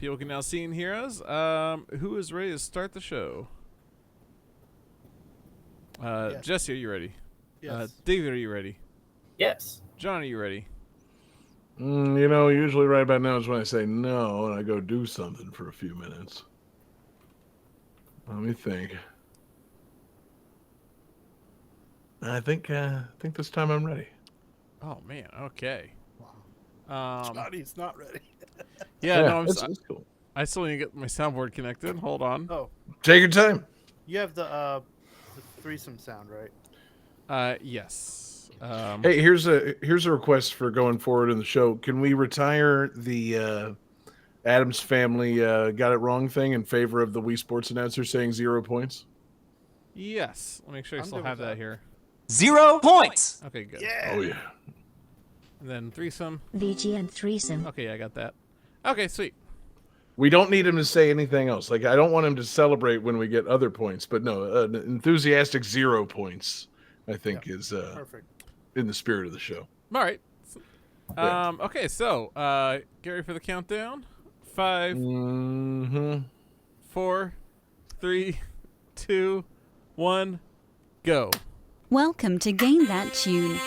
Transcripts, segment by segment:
People can now see and hear us. Who is ready to start the show? Yes. Jesse, are you ready? Yes. David, are you ready? Yes. John, are you ready? Usually right about now is when I say no and I go do something for a few minutes. Let me think. I think this time I'm ready. Oh man, okay. Wow. Johnny's not ready. Yeah, no, it's cool. I still need to get my soundboard connected. Hold on. Oh, Take your time. you have the threesome sound, right? Yes. Hey, here's a request for going forward in the show. Can we retire the Adams Family got it wrong thing in favor of the Wii Sports announcer saying 0 points? Yes. Let me make sure I I'm still good have with that that. here. 0 points. Okay, good. Yeah. Oh yeah. And then threesome. VGM threesome. Okay, I got that. Okay, sweet. We don't need him to say anything else. Like, I don't want him to celebrate when we get other points, but no, an enthusiastic 0 points, I think, is Perfect. in the spirit of the show. All right. Yeah. Okay, so get ready for the countdown. 5, Mm-hmm. 4, 3, 2, 1, go. Welcome to Game That Tune.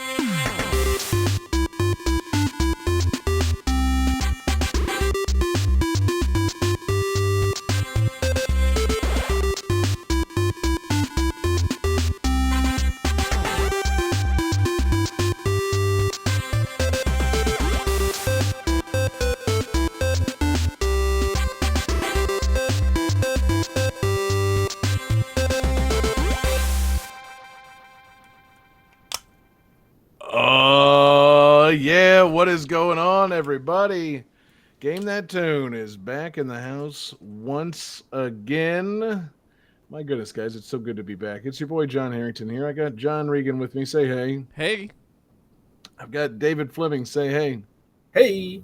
Yeah, what is going on, everybody? Game That Tune is back in the house once again. My goodness, guys, it's so good to be back. It's your boy John Harrington here. I got John Regan with me. Say hey. Hey. I've got David Fleming. Say hey. Hey.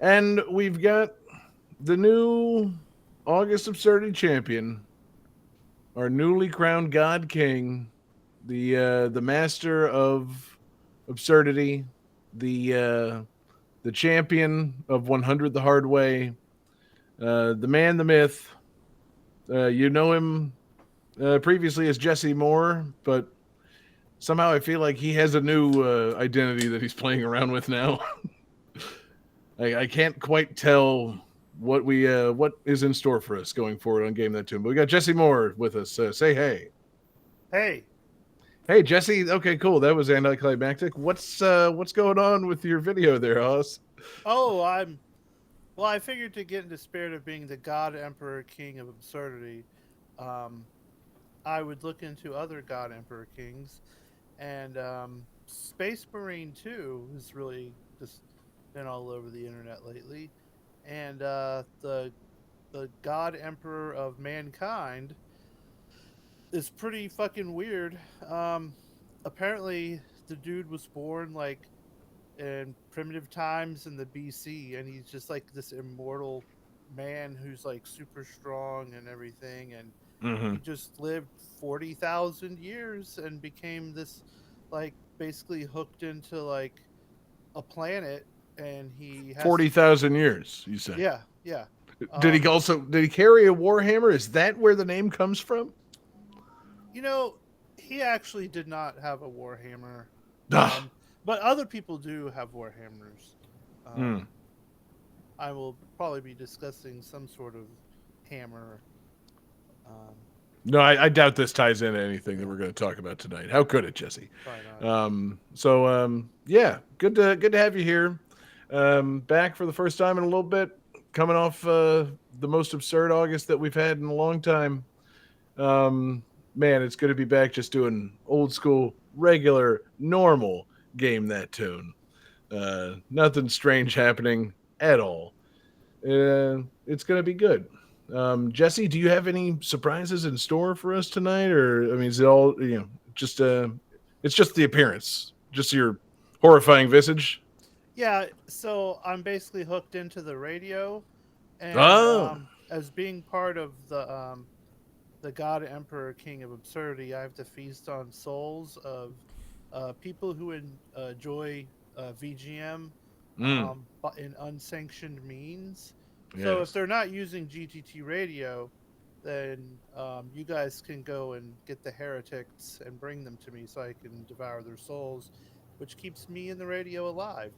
And we've got the new August Absurdity champion, our newly crowned God King, the master of absurdity, the champion of 100 the hard way, the man, the myth. You know him previously as Jesse Moore, but somehow I feel like he has a new identity that he's playing around with now. I can't quite tell what is in store for us going forward on Game That Tune. But we got Jesse Moore with us. Say hey. Hey. Hey, Jesse. Okay, cool. That was anticlimactic. What's going on with your video there, Oz? Oh, I figured to get in the spirit of being the God Emperor King of Absurdity, I would look into other God Emperor Kings, and Space Marine 2 has really just been all over the internet lately, and the God Emperor of Mankind is pretty fucking weird. Apparently, the dude was born like in primitive times in the BC, and he's just like this immortal man who's like super strong and everything, and he just lived 40,000 years and became this like basically hooked into like a planet, and he has 40,000 years, you said. yeah. Did he carry a warhammer? Is that where the name comes from? He actually did not have a warhammer. Ah. But other people do have warhammers. I will probably be discussing some sort of hammer. No, I doubt this ties into anything that we're going to talk about tonight. How could it, Jesse? Probably not. Yeah, good to have you here. Back for the first time in a little bit, coming off the most absurd August that we've had in a long time. Man, it's good to be back just doing old school, regular, normal Game That Tune. Nothing strange happening at all. It's going to be good. Jesse, do you have any surprises in store for us tonight? Or, I mean, is it all, just it's just the appearance, just your horrifying visage? Yeah, so I'm basically hooked into the radio, and as being part of the God Emperor King of Absurdity, I have to feast on souls of people who enjoy VGM in unsanctioned means. So Yes. if they're not using GTT radio, then you guys can go and get the heretics and bring them to me so I can devour their souls, which keeps me and the radio alive.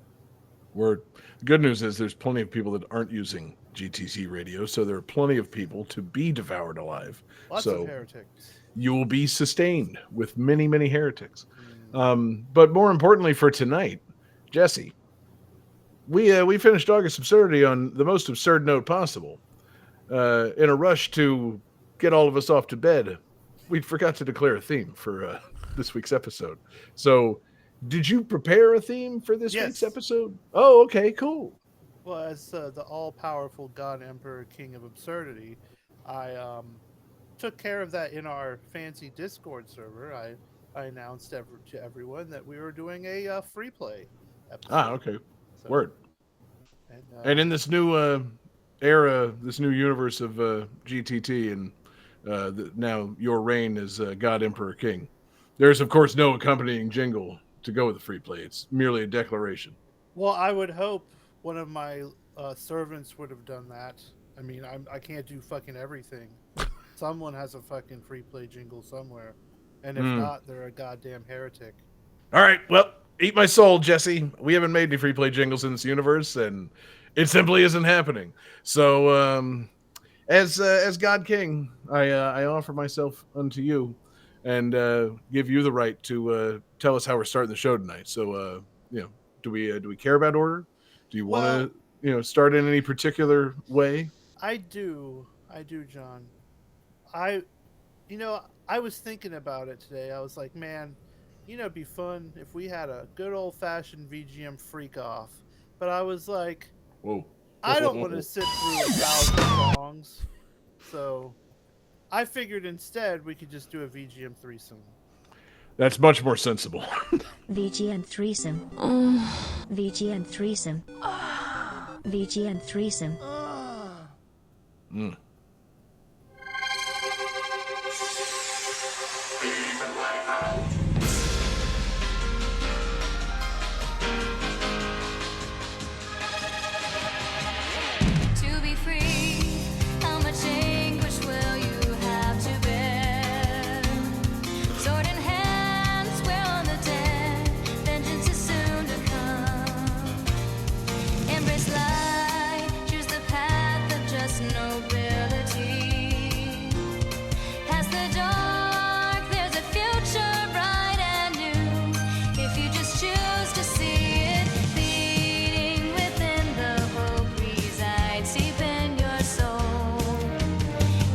The good news is there's plenty of people that aren't using GTC radio, so there are plenty of people to be devoured alive. Lots of So heretics. you will be sustained with many, many heretics. Mm. But more importantly for tonight, Jesse, we finished August Absurdity on the most absurd note possible. In a rush to get all of us off to bed, we forgot to declare a theme for this week's episode. So, did you prepare a theme for this Yes. week's episode? Oh, okay, cool. Well, as the all-powerful God Emperor King of Absurdity, I took care of that in our fancy Discord server. I announced to everyone that we were doing a free play episode. Okay. So, Word. And in this new era, this new universe of GTT, and now your reign as God Emperor King, there's of course no accompanying jingle to go with the free play. It's merely a declaration. well, I would hope one of my servants would have done that. I mean, I can't do fucking everything. Someone has a fucking free play jingle somewhere, and if not, they're a goddamn heretic. All right, well, eat my soul, Jesse. We haven't made any free play jingles in this universe, and it simply isn't happening. So, as God King, I offer myself unto you, and give you the right to tell us how we're starting the show tonight. So, do we care about order? Do you want to start in any particular way? I do, John. I was thinking about it today. I was like, man, it'd be fun if we had a good old fashioned VGM freak off. But I was like, Whoa. I don't want to sit through 1,000 songs. So I figured instead we could just do a VGM threesome. That's much more sensible. VGN threesome. VGN threesome. VGN threesome. Mm. To be free, how much anguish will you have to bear? Sword in hand, swear on the dead, vengeance is soon to come. Embrace light, choose the path of just nobility. Past the dark, there's a future bright and new. If you just choose to see it, beating within the hope resides deep in your soul.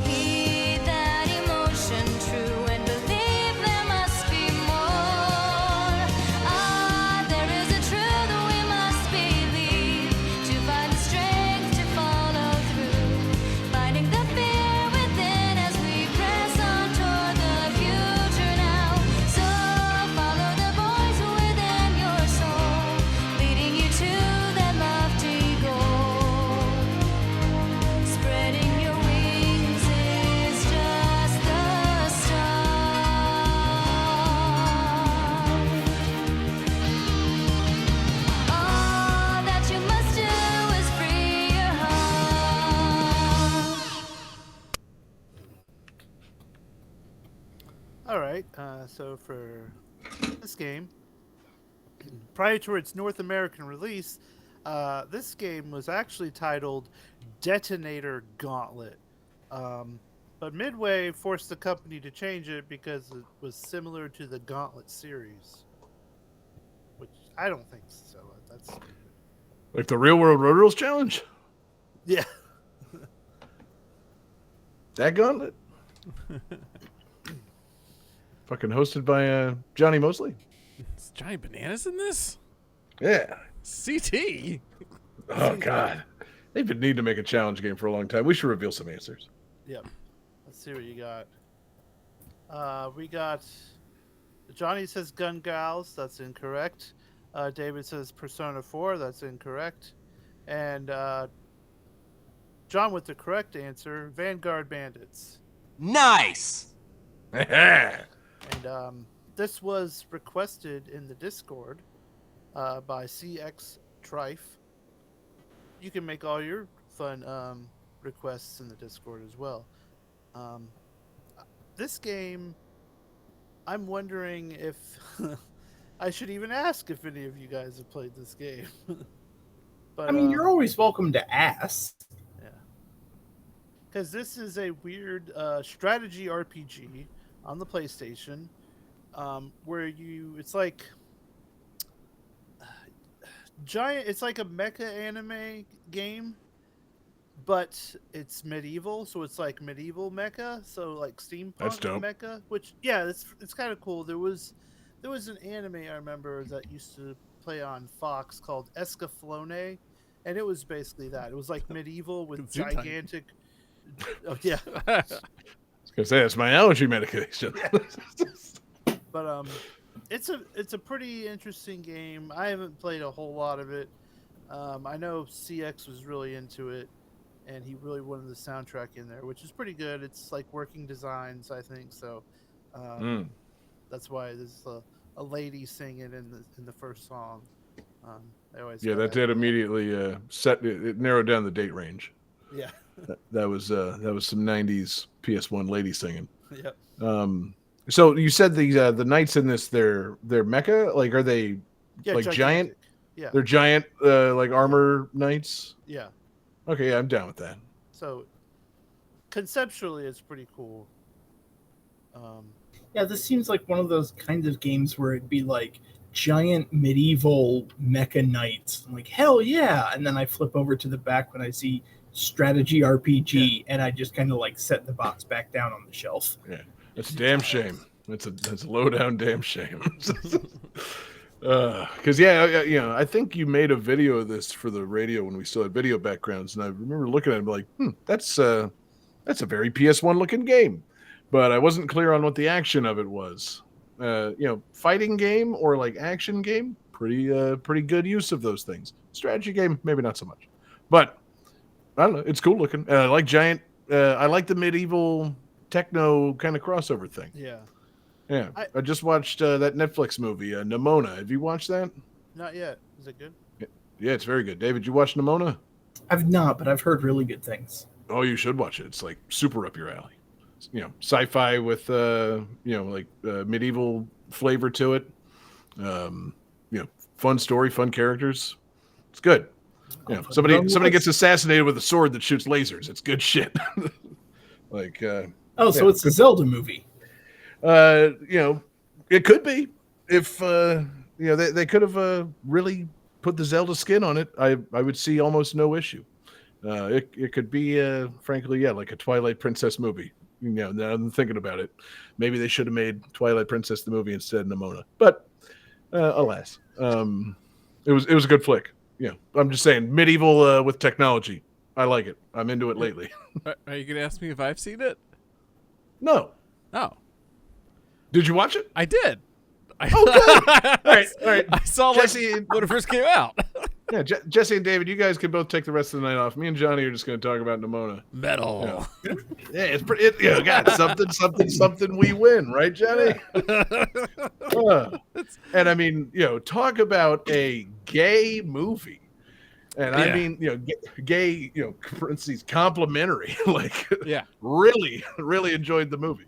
Heed that emotion true and believe there must be more. Ah, there is a truth we must believe to find the strength to follow through. Finding the fear within as we press on toward the future now. So follow the voice within your soul, leading you to that lofty goal. Spreading your wings is just the start. All that you must do is free your heart. All right. So for this game, prior to its North American release, this game was actually titled Detonator Gauntlet. But Midway forced the company to change it because it was similar to the Gauntlet series. Which I don't think so. That's stupid. Like the Real World Road Rules Challenge? Yeah. That gauntlet? Fucking hosted by Johnny Mosley? Is Johnny Bananas in this? Yeah. CT? Oh, God. They've been needing to make a challenge game for a long time. We should reveal some answers. Yep. Let's see what you got. We got Johnny says Gun Gals. That's incorrect. David says Persona 4. That's incorrect. And John with the correct answer, Vanguard Bandits. Nice. And this was requested in the Discord by CX Trife. You can make all your fun requests in the Discord as well. Um, this game, I'm wondering if I should even ask if any of you guys have played this game. But I mean, you're always welcome to ask. yeah, because this is a weird strategy RPG on the PlayStation, where it's like giant. It's like a mecha anime game, but it's medieval, so it's like medieval mecha, so like steampunk That's dope. mecha. Which it's kind of cool. There was an anime I remember that used to play on Fox called Escaflowne, and it was basically that. It was like medieval with Gesundheit. gigantic. Oh yeah, I was gonna say that's my allergy medication. but it's a pretty interesting game. I haven't played a whole lot of it. I know CX was really into it, and he really wanted the soundtrack in there, which is pretty good. It's like working designs, I think. So that's why there's a lady singing in the first song. I always Yeah, that did immediately it narrowed down the date range. Yeah. That was some '90s PS1 lady singing. Yep. So you said the knights in this they're mecha, like are they Yeah, like giant? Yeah. They're giant like armor knights. Yeah. Okay, yeah, I'm down with that. So conceptually, it's pretty cool. Yeah, this seems like one of those kinds of games where it'd be like giant medieval mecha knights. I'm like, hell yeah! And then I flip over to the back when I see strategy RPG, and I just kind of like set the box back down on the shelf. Yeah, that's a damn shame. That's a low down damn shame. Because I think you made a video of this for the radio when we still had video backgrounds, and I remember looking at it and be like, that's a very PS1 looking game, but I wasn't clear on what the action of it was. Fighting game or like action game, pretty good use of those things. Strategy game, maybe not so much, but I don't know. It's cool looking. I like giant. I like the medieval techno kind of crossover thing. Yeah. Yeah, I just watched that Netflix movie, Nimona. Have you watched that? Not yet. Is it good? Yeah, it's very good. David, you watched Nimona? I've not, but I've heard really good things. Oh, you should watch it. It's like super up your alley. Sci-fi with medieval flavor to it. Fun story, fun characters. It's good. Somebody gets assassinated with a sword that shoots lasers. It's good shit. So it's a Zelda movie. It could be if they could have really put the Zelda skin on it. I would see almost no issue. It could be frankly like a Twilight Princess movie. Now I'm thinking about it, maybe they should have made Twilight Princess the movie instead of Nimona. But alas, it was a good flick. I'm just saying medieval with technology. I like it. I'm into it lately. Are you gonna ask me if I've seen it? No. Oh, Did you watch it? I did. Oh, good. All right. I saw Jesse, when it first came out. Yeah, Jesse and David, you guys can both take the rest of the night off. Me and Johnny are just going to talk about Nimona. Metal. Yeah, it's pretty. God, something. We win, right, Johnny? And I mean, talk about a gay movie, and I mean, gay, parentheses complimentary. Really, really enjoyed the movie.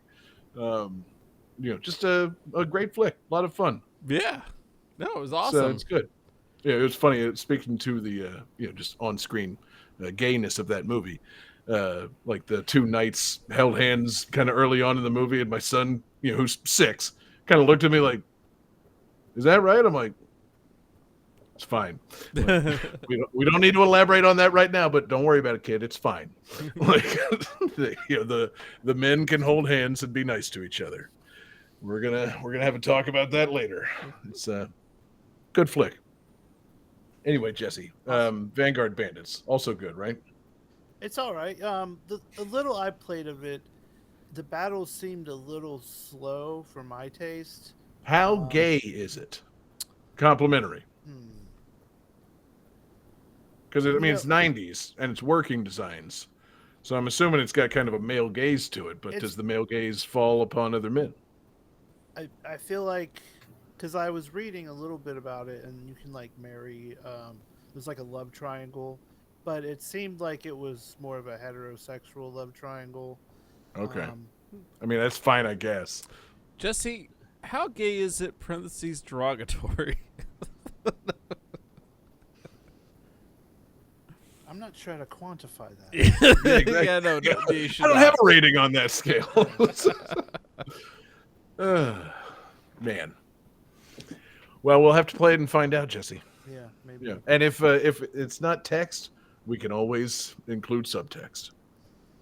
Just a great flick, a lot of fun. Yeah, no, it was awesome. So it's good. Yeah, it was funny. Speaking to the just on screen gayness of that movie, like the two knights held hands kind of early on in the movie, and my son, who's 6, kind of looked at me like, "Is that right?" I'm like, "It's fine. Like, we don't need to elaborate on that right now, but don't worry about it, kid. It's fine. Like, the men can hold hands and be nice to each other. We're gonna have a talk about that later. It's a good flick." Anyway, Jesse, Vanguard Bandits, also good, right? It's all right. The little I played of it, the battles seemed a little slow for my taste. How gay is it? Complimentary. Because it's 90s and it's working designs, so I'm assuming it's got kind of a male gaze to it. But does the male gaze fall upon other men? I feel like, because I was reading a little bit about it, and you can like marry. There's like a love triangle but it seemed like it was more of a heterosexual love triangle. Okay. Um, I mean, that's fine, I guess. Jesse, how gay is it? Parentheses derogatory. I'm not sure how to quantify that. Yeah, exactly. Yeah, no, you should I don't not. have a rating on that scale. Man. Well, we'll have to play it and find out, Jesse. Yeah, maybe. Yeah. And if it's not text, we can always include subtext.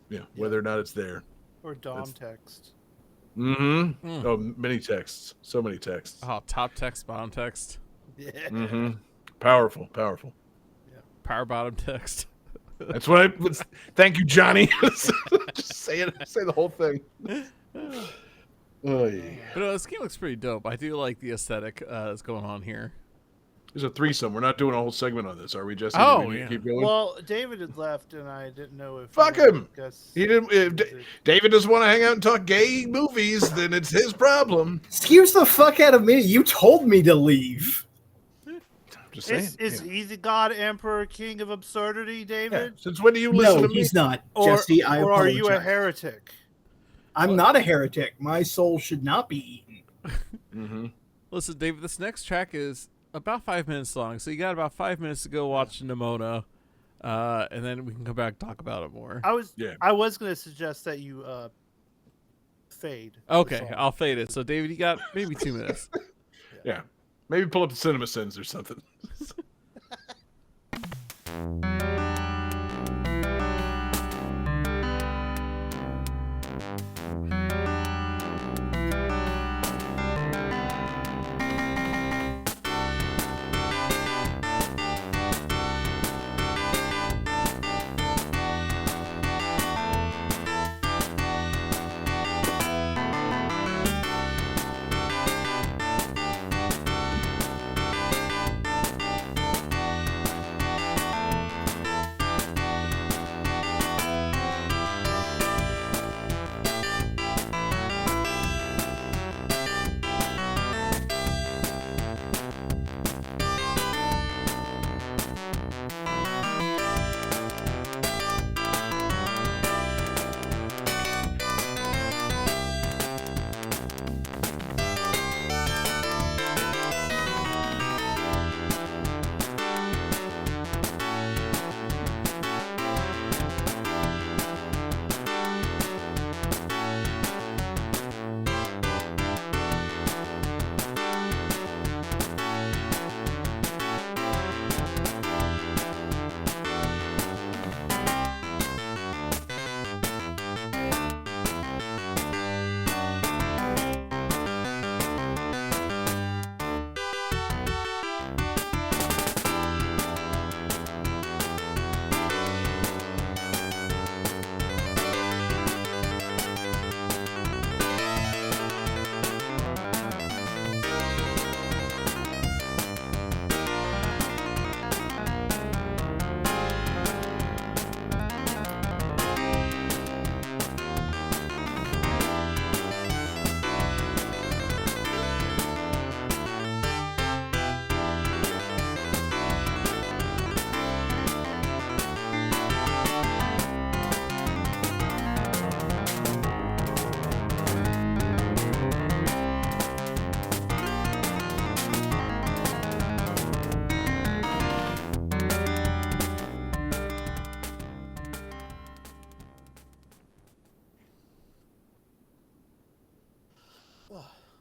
Yeah, whether or not it's there. Or Dom text. Mm-hmm. Mm. Oh, many texts. So many texts. Oh, top text, bottom text, Yeah. Mm-hmm. Powerful, powerful. power bottom text. That's what I was. Thank you, Johnny. Just say it. Say the whole thing. Oh, yeah. But this game looks pretty dope. I do like the aesthetic that's going on here. There's a threesome. We're not doing a whole segment on this, are we, Jesse? Oh, Do we need to yeah. keep going? Well, David had left, and I didn't know if. Fuck you wanted him! to discuss He didn't. music. David doesn't want to hang out and talk gay movies. Then it's his problem. Excuse the fuck out of me. You told me to leave. Just saying. Is he the God, Emperor, King of Absurdity, Yeah. David? Since when do you listen No, to me? he's not. Or, Jesse, I or are apologize. you a heretic? I'm not a heretic. My soul should not be eaten. Mm-hmm. Listen, David, this next track is about 5 minutes long, so you got about 5 minutes to go watch Nimona, and then we can come back and talk about it more. I was Yeah. going to suggest that you fade. the Okay, song. I'll fade it. So, David, you got maybe 2 minutes. Yeah. Maybe pull up the Cinema Sins or something.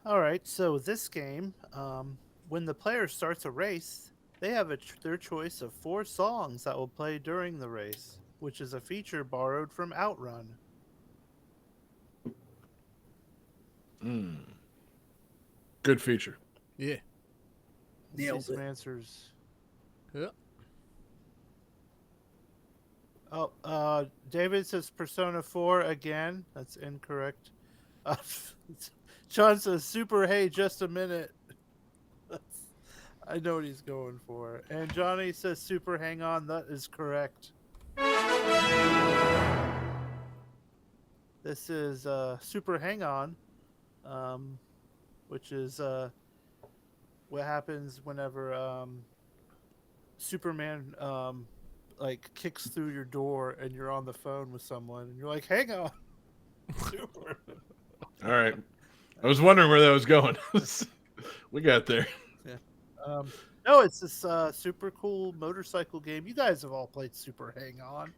All right, so this game, when the player starts a race, they have their choice of 4 songs that will play during the race, which is a feature borrowed from Outrun. Good feature. Yeah. Nailed See some it. answers. Yep. Oh, David says Persona 4 again. That's incorrect. Sean says Super Hey, just a minute. I know what he's going for. And Johnny says Super Hang On. That is correct. This is Super Hang On, which is what happens whenever Superman like kicks through your door and you're on the phone with someone and you're like, hang on. Super. All right. I was wondering where that was going. We got there. No, it's this super cool motorcycle game. You guys have all played Super Hang On.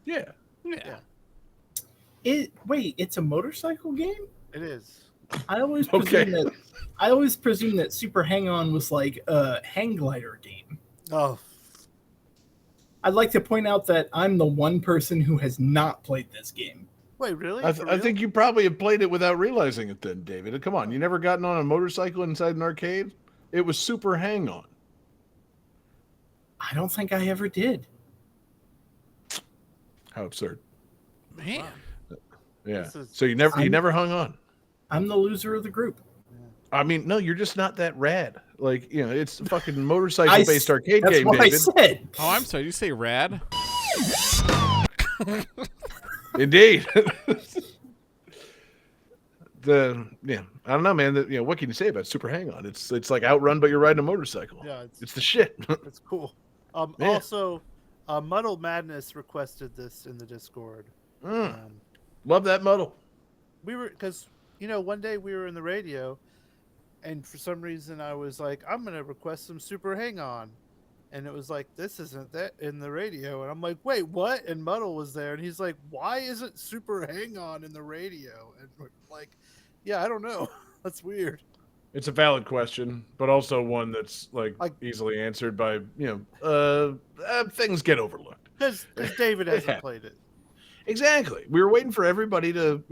Yeah. Yeah. Wait, it's a motorcycle game? It is. I always Okay. presume that Super Hang On was like a hang glider game. Oh, I'd like to point out that I'm the one person who has not played this game. wait, really? I For real? think you probably have played it without realizing it then, David. Come on. You never gotten on a motorcycle inside an arcade? It was Super Hang On. I don't think I ever did. How absurd. Man. Yeah. This is- So you never hung on. I'm the loser of the group. I mean, no, you're just not that rad. Like, it's a fucking motorcycle-based arcade That's game, what David. I said. Oh, I'm sorry. Did you say rad? Indeed. I don't know, man. What can you say about Super Hang On? It's like Outrun, but you're riding a motorcycle. Yeah, It's the shit. it's cool. Yeah. Also, Muddle Madness requested this in the Discord. Love that muddle. We were because one day we were in the radio, and for some reason I was like, I'm gonna request some Super Hang On, and it was like, this isn't that in the radio, and I'm like, wait, what? And Muddle was there, and he's like, why isn't Super Hang On in the radio? And we're like, yeah, I don't know. That's weird. It's a valid question, but also one that's like easily answered by things get overlooked. Because David hasn't Yeah. played it. Exactly. We were waiting for everybody to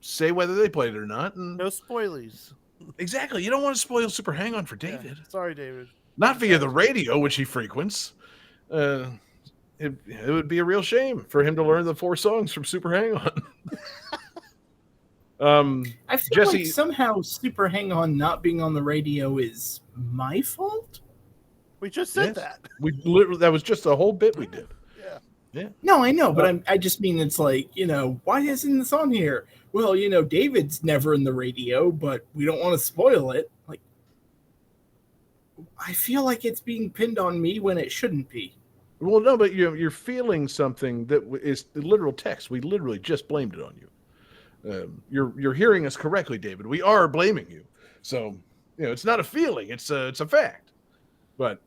say whether they played it or not. And No spoilies. exactly, you don't want to spoil Super Hang On for Yeah. David. Sorry, David. Not via the radio, which he frequents. It would be a real shame for him to learn the 4 songs from Super Hang On. I feel Jesse, like somehow Super Hang On not being on the radio is my fault. We just said yes. that. That was just a whole bit we did. Yeah. Yeah. No, I know, but I just mean it's like, why isn't this on here? Well, David's never in the radio, but we don't want to spoil it. Like, I feel like it's being pinned on me when it shouldn't be. Well, no, but you're feeling something that is the literal text. We literally just blamed it on you. You're hearing us correctly, David. We are blaming you. So, it's not a feeling. It's a fact. But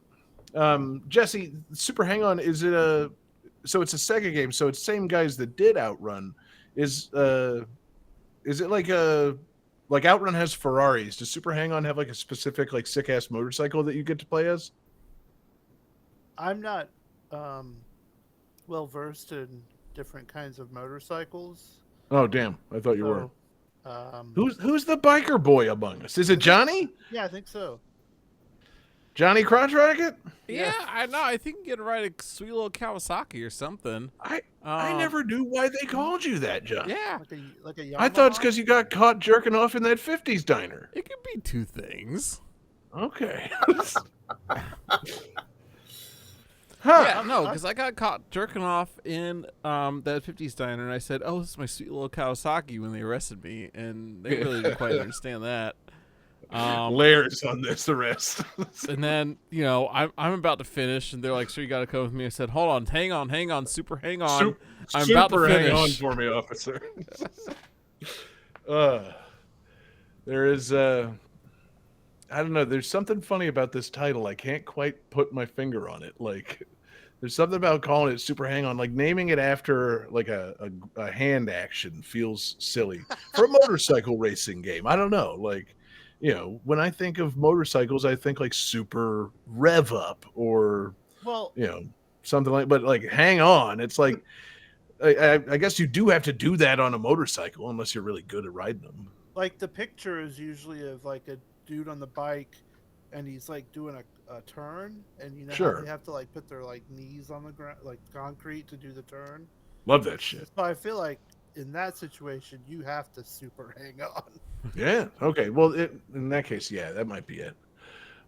Jesse, Super Hang On, so it's a Sega game, so it's the same guys that did Outrun. Is it like Outrun has Ferraris? Does Super Hang On have like a specific like sick ass motorcycle that you get to play as? I'm not well versed in different kinds of motorcycles. Oh damn! I thought you were. So, Who's the biker boy among us? Is it Johnny? yeah, I think so. Johnny Crotch Rocket? Yeah, I know. I think you get to ride a sweet little Kawasaki or something. I never knew why they called you that, John. Yeah, Like a Yamaha? I thought it's because you got caught jerking off in that 50s diner. it could be 2 things. Okay. Yeah, no, because I got caught jerking off in that 50s diner, and I said, "Oh, this is my sweet little Kawasaki," when they arrested me, and they really didn't quite understand that. Layers on this arrest. And then, I'm about to finish, and they're like, "Sure, you got to come with me." I said, "Hold on, hang on, Super Hang On. I'm about to Super finish." hang on for me, officer. There is, I don't know. There's something funny about this title. I can't quite put my finger on it. Like, there's something about calling it Super Hang On. Like, naming it after like a hand action feels silly for a motorcycle racing game. I don't know. Like, when I think of motorcycles, I think like Super Rev Up or something like. But like, Hang On. It's like, I guess you do have to do that on a motorcycle unless you're really good at riding them. Like the picture is usually of like a dude on the bike, and he's like doing a turn, and how Sure. they have to like put their like knees on the ground, like concrete, to do the turn. Love that shit. So I feel like in that situation, you have to super hang on. Yeah. Okay. Well, in that case, yeah, that might be it.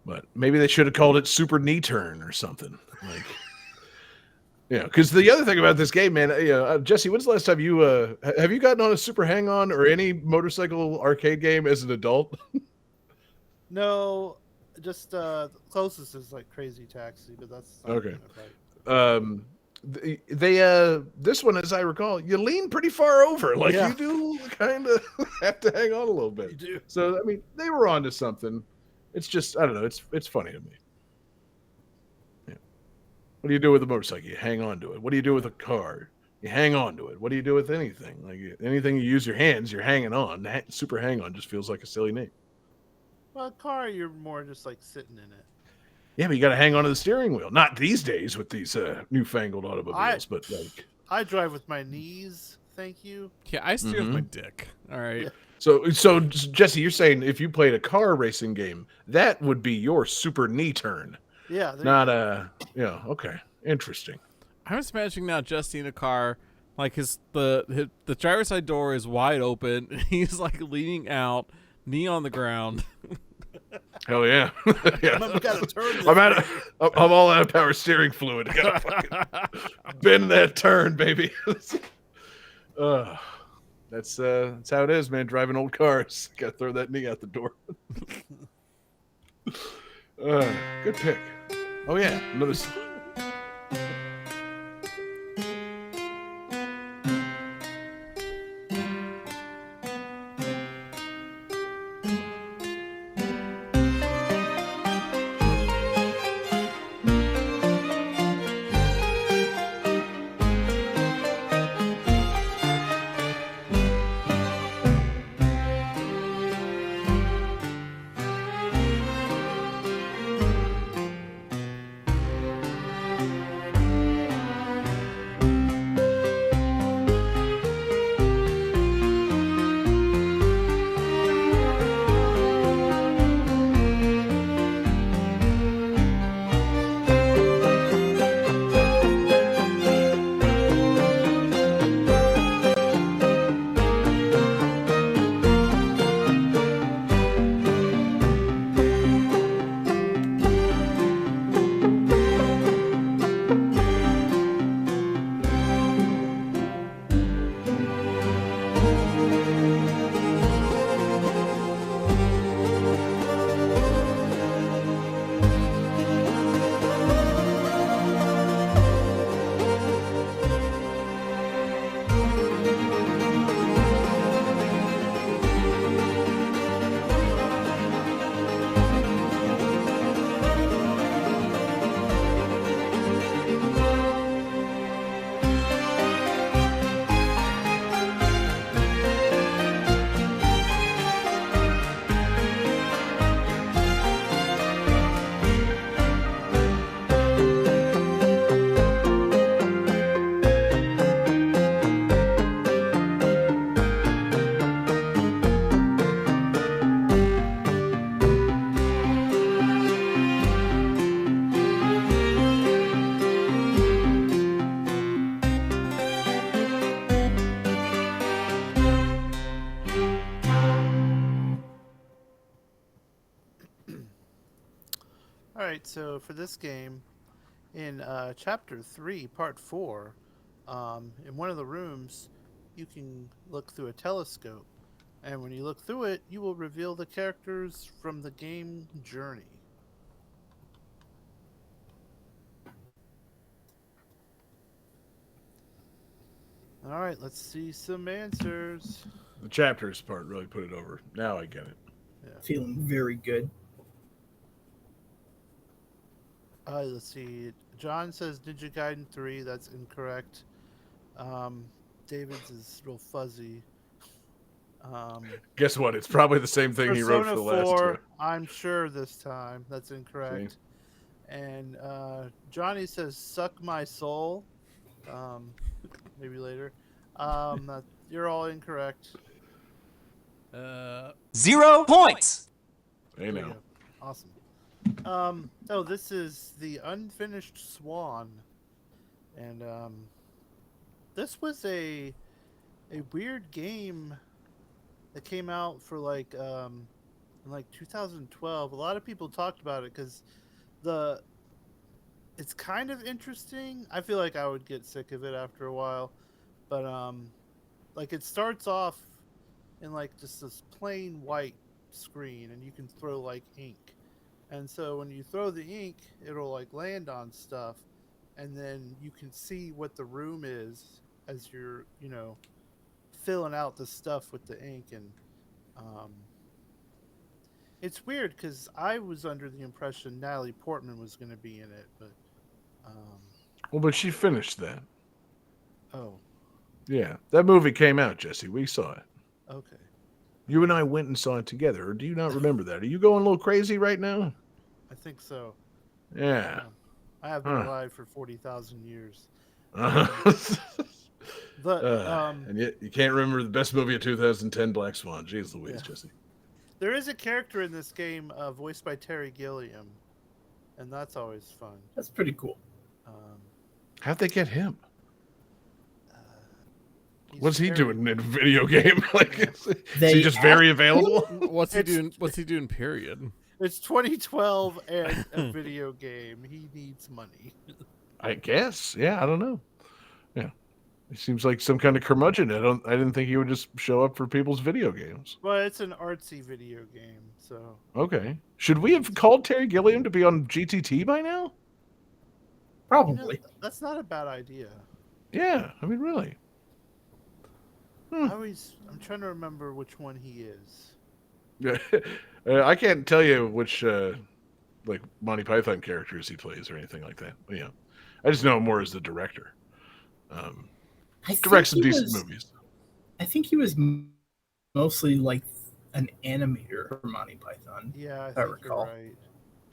But maybe they should have called it Super Knee Turn or something. Like, because the other thing about this game, man, Jesse, when's the last time have you gotten on a Super Hang On or any motorcycle arcade game as an adult? No, just the closest is like Crazy Taxi, but that's not Okay. even right. They this one, as I recall, you lean pretty far over. Like Yeah. you do kind of have to hang on a little bit. You do. So I mean, they were onto something. It's just I don't know. It's funny to me. Yeah. What do you do with a motorcycle? You hang on to it. What do you do with a car? You hang on to it. What do you do with anything? Like anything you use your hands, you're hanging on. Super hang on just feels like a silly name. Well, a car, you're more just like sitting in it. Yeah, but you got to hang on to the steering wheel. Not these days with these newfangled automobiles, but like. I drive with my knees. Thank you. Yeah, I steer with my dick. All right. Yeah. So Jesse, you're saying if you played a car racing game, that would be your super knee turn. Yeah. Not a. Yeah. Okay. Interesting. I'm just imagining now Jesse in a car, like the driver's side door is wide open, and he's like leaning out, knee on the ground. Hell yeah. Yeah. I'm gotta turn this I'm all out of power steering fluid. Gotta fucking bend that turn, baby. That's how it is, man. Driving old cars. Gotta throw that knee out the door. Good pick. Oh yeah, another. All right. So for this game, in Chapter 3, Part 4, in one of the rooms, you can look through a telescope. And when you look through it, you will reveal the characters from the game Journey. All right, let's see some answers. The chapters part really put it over. Now I get it. Feeling very good. Let's see. John says Ninja Gaiden 3. That's incorrect. David's is real fuzzy. Guess what? It's probably the same thing he wrote for the Persona last 4, two. I'm sure this time. That's incorrect. See? And Johnny says Suck My Soul. Maybe later. You're all incorrect. 0 points. Hey There you now. go. Awesome. This is the Unfinished Swan, and this was a weird game that came out for like in like 2012. A lot of people talked about it because it's kind of interesting. I feel like I would get sick of it after a while, but like it starts off in like just this plain white screen, and you can throw like ink. And so when you throw the ink, it'll like land on stuff, and then you can see what the room is as you're, filling out the stuff with the ink. And it's weird because I was under the impression Natalie Portman was going to be in it, but Well, but she finished that. oh, Yeah, that movie came out, Jesse. We saw it. okay. You and I went and saw it together. Or do you not remember that? Are you going a little crazy right now? I think so. Yeah. I have been alive for 40,000 years. And yet you can't remember the best movie of 2010, Black Swan. Jeez Louise, Jesse. There is a character in this game voiced by Terry Gilliam, and that's always fun. That's pretty cool. How'd they get him? He's What's he very- doing in a video game? Is They he just very available? What's he doing? What's he doing? Period. It's 2012 and a video game. He needs money. I guess. Yeah, I don't know. Yeah. He seems like some kind of curmudgeon. I didn't think he would just show up for people's video games. Well, it's an artsy video game, so Okay. Should we have called Terry Gilliam to be on GTT by now? Probably. that's not a bad idea. Yeah, I mean, really. I'm trying to remember which one he is. Yeah. I can't tell you which like Monty Python characters he plays or anything like that. But, yeah, I just know him more as the director. I think Directs some he decent was- movies. I think he was mostly like an animator for Monty Python. Yeah, I I think you're recall. right.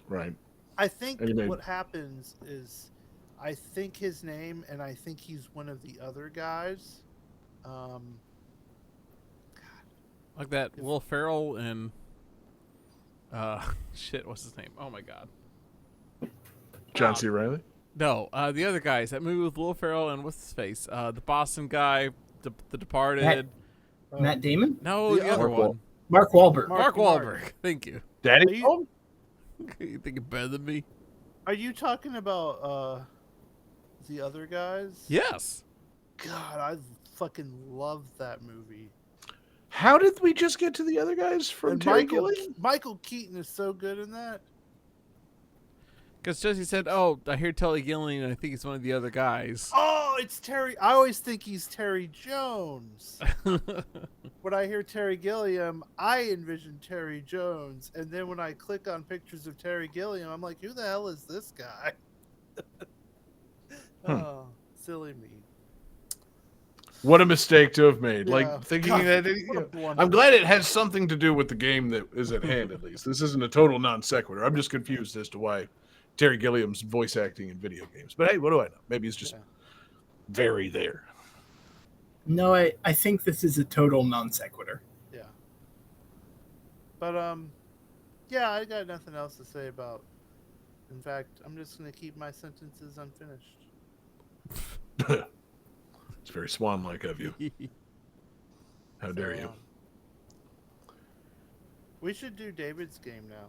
Right. I think And he made- what happens is, I think his name, and I think he's one of the other guys. Like that Will Ferrell and shit, what's his name? Oh my god. John C. Reilly? No, the other guys. That movie with Will Ferrell and what's his face? The Boston guy, The Departed. Matt Damon? No, The the other Mark one. Mark Wahlberg. Mark Marky Wahlberg. Mark. Thank you. Daddy? Are you- Called? You think you're better than me? Are you talking about the other guys? Yes. God, I fucking love that movie. How did we just get to the other guys from And Terry Gilliam? Michael Keaton is so good in that. Because Jesse said, "Oh, I hear Terry Gilliam, and I think he's one of the other guys." Oh, it's Terry. I always think he's Terry Jones. When I hear Terry Gilliam, I envision Terry Jones. And then when I click on pictures of Terry Gilliam, I'm like, who the hell is this guy? Oh, silly me. What a mistake to have made. Yeah. Like thinking God, that what a blunder. I'm glad it has something to do with the game that is at hand, at least. This isn't a total non sequitur. I'm just confused as to why Terry Gilliam's voice acting in video games. But hey, what do I know? Maybe it's just very there. No, I think this is a total non sequitur. Yeah. But, yeah, I got nothing else to say about. In fact, I'm just going to keep my sentences unfinished. It's very swan like of you. How dare you? We should do David's game now.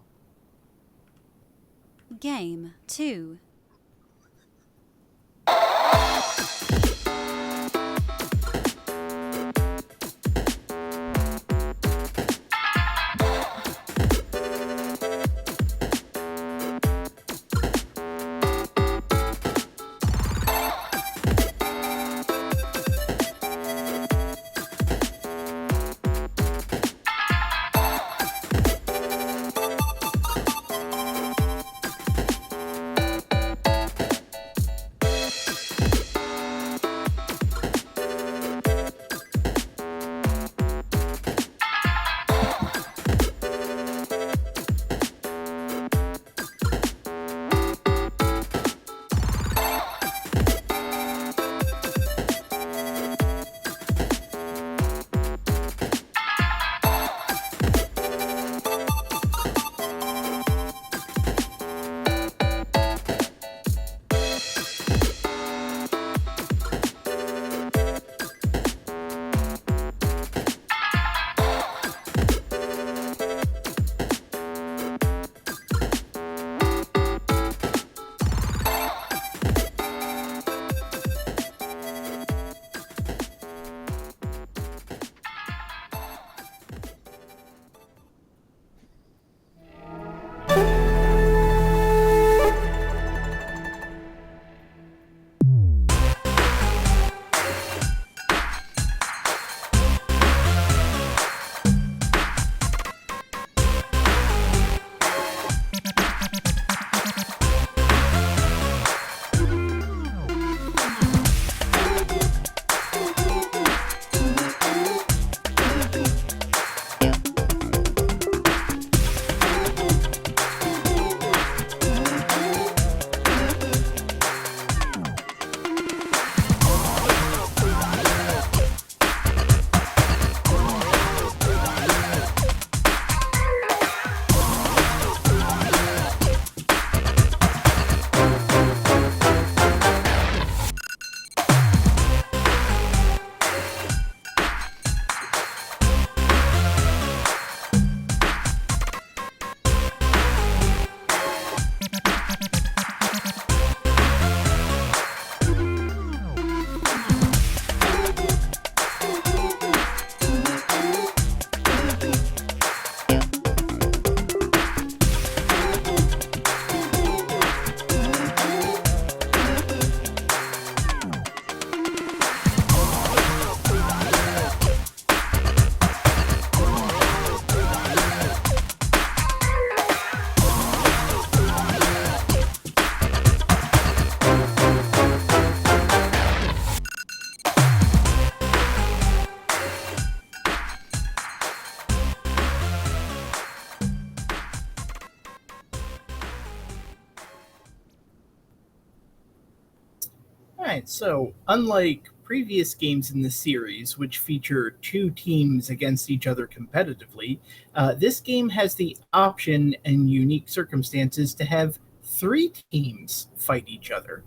Game 2. right, so unlike previous games in the series, which feature 2 teams against each other competitively, this game has the option in unique circumstances to have 3 teams fight each other.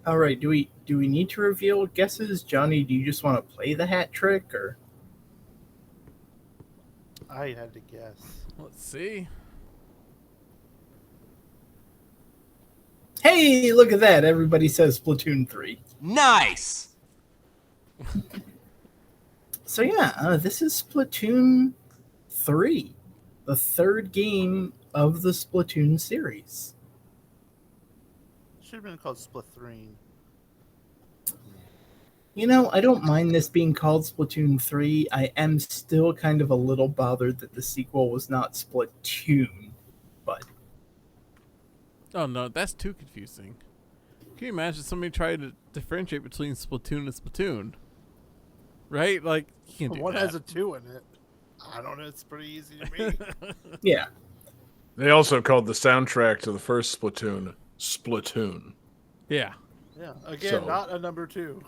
All right, do we need to reveal guesses? Johnny, do you just want to play the hat trick or I had to guess. Let's see. Hey, look at that. Everybody says Splatoon 3. Nice. So yeah, this is Splatoon 3, the 3rd game of the Splatoon series. Should have been called Splatoon. You know, I don't mind this being called Splatoon 3. I am still kind of a little bothered that the sequel was not Splatoon, but Oh no, that's too confusing. Can you imagine somebody trying to differentiate between Splatoon and Splatoon? Right? Like, you can't do One that. has a 2 in it. I don't know. It's pretty easy to me. yeah. They also called the soundtrack to the first Splatoon Splatoon. Yeah. Yeah. Again, So- not a number 2.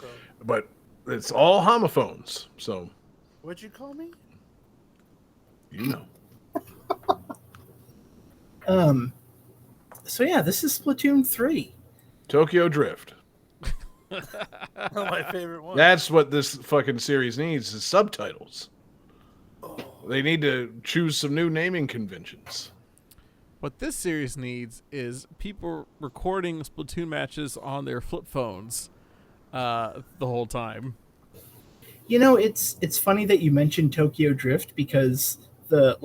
So, But it's all homophones, so what'd you call me? you know. So yeah, this is Splatoon 3. Tokyo Drift. My favorite one. That's what this fucking series needs is subtitles. They need to choose some new naming conventions. What this series needs is people recording Splatoon matches on their flip phones the whole time. You know, it's funny that you mentioned Tokyo Drift because the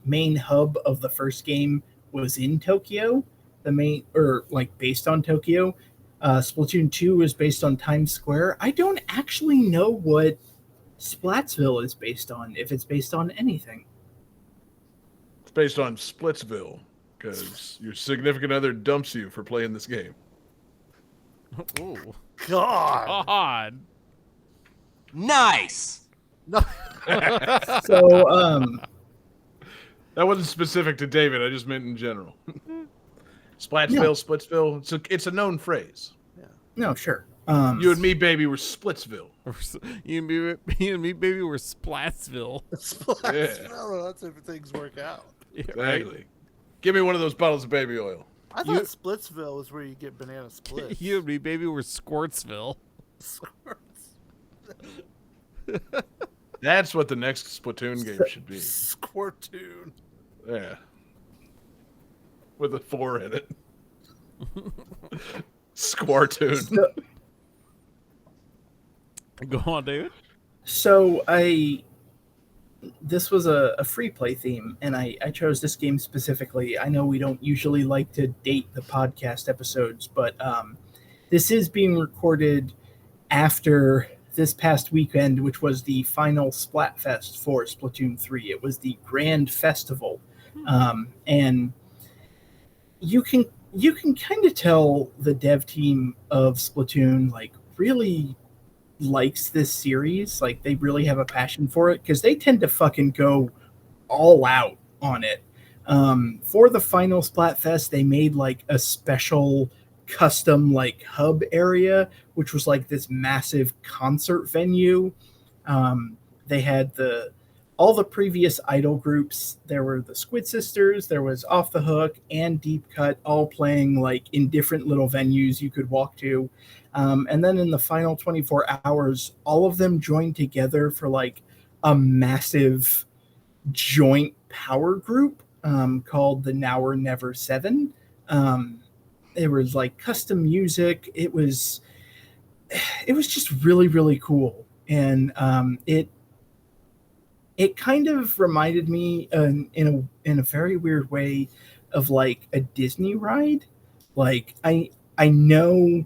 main hub of the first game was in Tokyo. the main, or like based on Tokyo. Splatoon 2 is based on Times Square. I don't actually know what Splatsville is based on, if it's based on anything. It's based on Splitsville, because your significant other dumps you for playing this game. Ooh. God. Nice. No. So, That wasn't specific to David. I just meant in general. Splatsville, Splitsville. It's a known phrase. no, sure. You and me, baby, were Splitsville. You and me, baby, we're Splatsville. Splatsville. That's if things work out. Yeah, right? Exactly. Give me one of those bottles of baby oil. I thought Splitsville was where you get banana splits. You and me, baby, we're Squirtsville. That's what the next Splatoon game should be. Squirtoon. Yeah. With a 4 in it. Squartoon. Go on, David. So this was a free play theme, and I chose this game specifically. I know we don't usually like to date the podcast episodes, but this is being recorded after this past weekend, which was the final Splatfest for Splatoon 3. It was the grand festival, and you can kind of tell the dev team of Splatoon like really likes this series. Like they really have a passion for it, because they tend to fucking go all out on it. For the final Splatfest, they made like a special custom like hub area, which was like this massive concert venue. They had all the previous idol groups. There were the Squid Sisters, there was Off the Hook and Deep Cut, all playing like in different little venues you could walk to. And then in the final 24 hours, all of them joined together for like a massive joint power group called the Now or Never 7. It was like custom music. It was just really, really cool. And it kind of reminded me in a very weird way of like a Disney ride. Like I know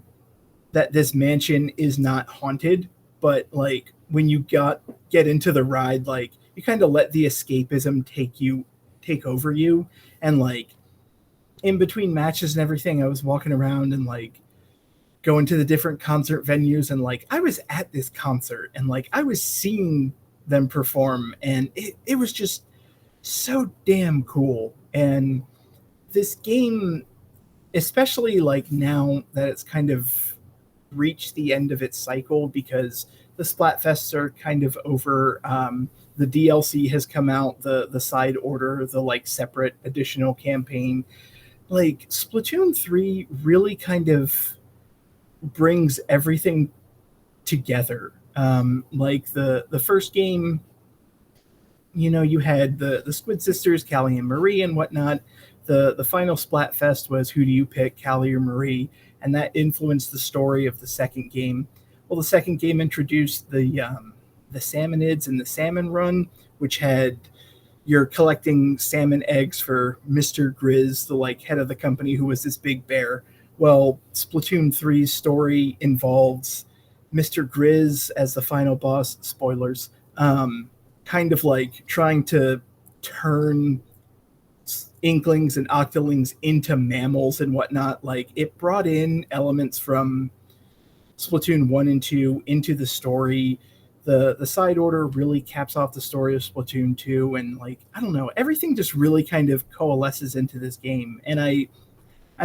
that this mansion is not haunted, but like when you get into the ride, like you kind of let the escapism take over you. And like in between matches and everything, I was walking around and like going to the different concert venues, and like I was at this concert and like I was seeing them perform, and it was just so damn cool. And this game, especially like now that it's kind of reached the end of its cycle, because the Splatfests are kind of over, the DLC has come out, the side order, the like separate additional campaign. Like Splatoon 3 really kind of brings everything together. Like the first game, you know, you had the Squid Sisters, Callie and Marie and whatnot. The final Splatfest was who do you pick, Callie or Marie, and that influenced the story of the second game. Well, the second game introduced the Salmonids and the Salmon Run, which had you're collecting salmon eggs for Mr. Grizz, the like head of the company, who was this big bear. Well, Splatoon 3's story involves Mr. Grizz as the final boss, spoilers, kind of like trying to turn Inklings and Octolings into mammals and whatnot. Like it brought in elements from Splatoon 1 and 2 into the story. The side order really caps off the story of Splatoon 2, and like I don't know, everything just really kind of coalesces into this game. And I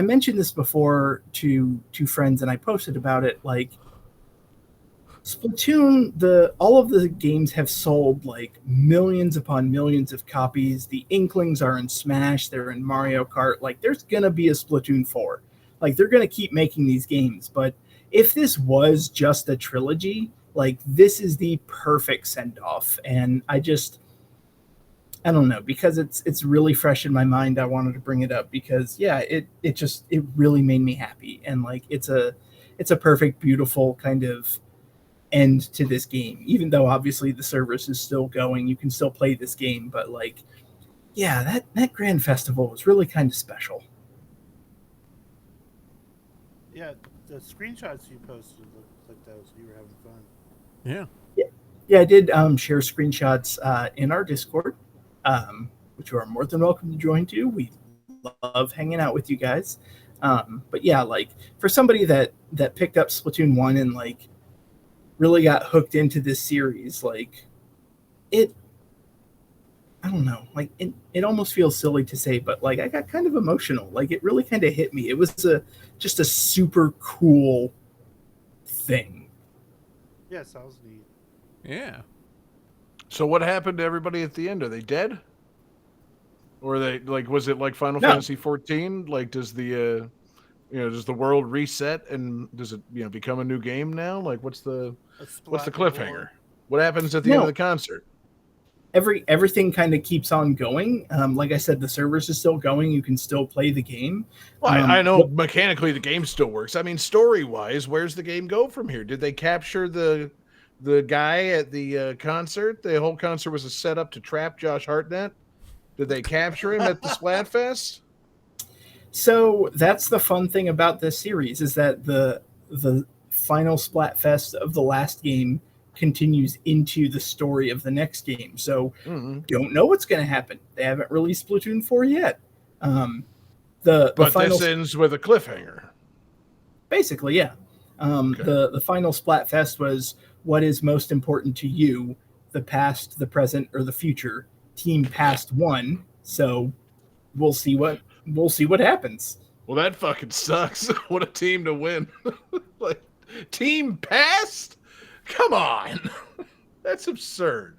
mentioned this before to friends, and I posted about it. Like Splatoon, all of the games have sold like millions upon millions of copies. The Inklings are in Smash, they're in Mario Kart. Like there's gonna be a Splatoon 4. Like they're gonna keep making these games. But if this was just a trilogy, like this is the perfect send-off. And I don't know, because it's really fresh in my mind. I wanted to bring it up because yeah, it really made me happy. And like it's a perfect, beautiful kind of end to this game. Even though obviously the service is still going, you can still play this game, but like yeah, that Grand Festival was really kind of special. Yeah, the screenshots you posted looked like those. You were having fun. Yeah. Yeah, I did share screenshots in our Discord, which you are more than welcome to join too. We love hanging out with you guys. But yeah, like for somebody that picked up Splatoon 1 and like really got hooked into this series, like it, I don't know, like it almost feels silly to say, but like I got kind of emotional. Like it really kind of hit me. It was just a super cool thing. Yeah, sounds neat. Yeah. So what happened to everybody at the end? Are they dead? Or are they like? Was it like Final No. Fantasy 14? Like, does the does the world reset and does it become a new game now? Like, what's the cliffhanger? What happens at the end of the concert? Everything kind of keeps on going. Like I said, the servers is still going. You can still play the game. Well, I know mechanically the game still works. I mean, story wise, where's the game go from here? Did they capture the guy at the concert? The whole concert was a setup to trap Josh Hartnett. Did they capture him at the Splatfest? So that's the fun thing about this series is that the final Splatfest of the last game continues into the story of the next game. So don't know what's going to happen. They haven't released Splatoon 4 yet. But this ends with a cliffhanger. Basically, yeah. Okay. The final Splatfest was what is most important to you, the past, the present, or the future. Team Past won, so we'll see what happens. Well, that fucking sucks. What a team to win. Like, Team Past? Come on. That's absurd.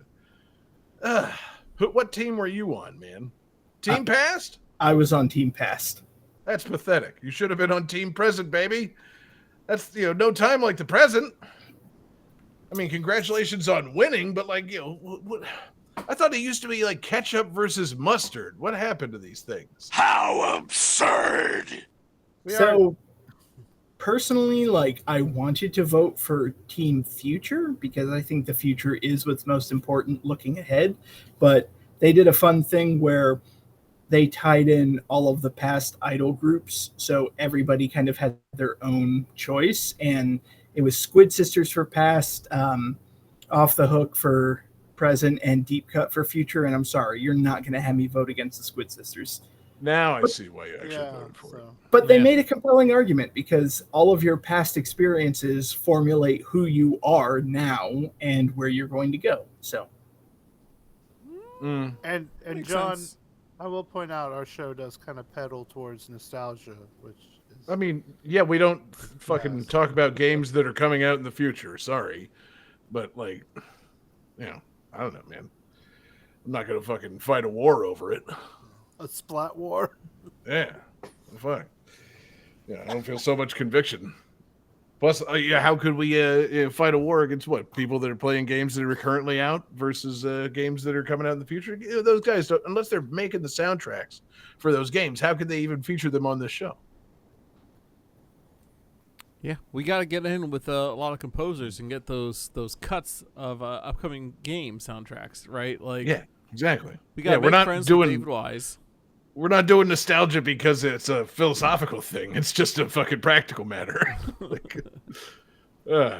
What team were you on, man? Team Past? I was on Team Past. That's pathetic. You should have been on Team Present, baby. That's, no time like the present. I mean, congratulations on winning, but like, what? I thought it used to be like ketchup versus mustard. What happened to these things? How absurd! Personally, like, I wanted to vote for Team Future because I think the future is what's most important looking ahead. But they did a fun thing where they tied in all of the past idol groups, so everybody kind of had their own choice. And it was Squid Sisters for past, Off the Hook for present, and Deep Cut for future. And I'm sorry, you're not going to have me vote against the Squid Sisters. Now I see why you actually voted for it. But they made a compelling argument because all of your past experiences formulate who you are now and where you're going to go. So, And Makes John, sense. I will point out our show does kind of pedal towards nostalgia, which is I mean, yeah, we don't fucking talk about games that are coming out in the future. Sorry. But, like, I don't know, man. I'm not going to fucking fight a war over it. a splat war. Yeah. Fuck. Yeah, I don't feel so much conviction. Plus, how could we fight a war against what? People that are playing games that are currently out versus games that are coming out in the future? Those guys, don't, unless they're making the soundtracks for those games, how could they even feature them on this show? Yeah, we got to get in with a lot of composers and get those cuts of upcoming game soundtracks, right? Like, Yeah, exactly. we got to make friends with David Wise. We're not doing nostalgia because it's a philosophical thing. It's just a fucking practical matter. But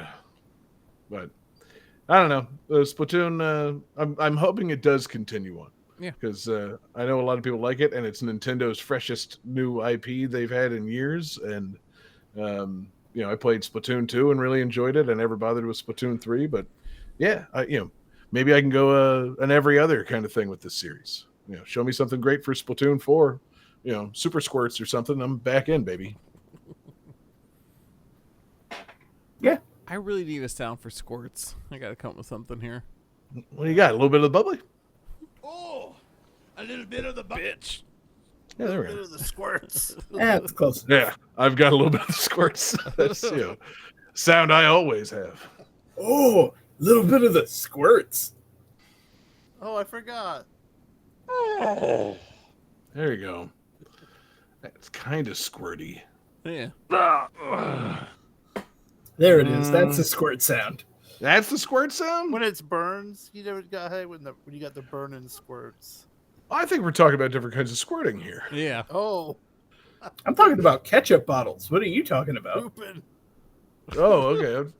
I don't know. Splatoon. I'm hoping it does continue on. Yeah. Because I know a lot of people like it, and it's Nintendo's freshest new IP they've had in years. And I played Splatoon 2 and really enjoyed it. I never bothered with Splatoon 3, but yeah, maybe I can go an every other kind of thing with this series. Show me something great for Splatoon 4, Super Squirts or something. I'm back in, baby. yeah. I really need a sound for squirts. I got to come up with something here. What do you got? A little bit of the bubbly? Oh, a little bit of the bitch. Yeah, there we Bit go. of the squirts. That's close. Yeah, I've got a little bit of the squirts. That's sound I always have. Oh, a little bit of the squirts. Oh, I forgot. There you go. That's kind of squirty. Yeah. There it is. That's the squirt sound. That's the squirt sound? When it's burns, you never got hit when you got the burning squirts. I think we're talking about different kinds of squirting here. Yeah. Oh, I'm talking about ketchup bottles. What are you talking about? Pooping. Oh, okay. I'm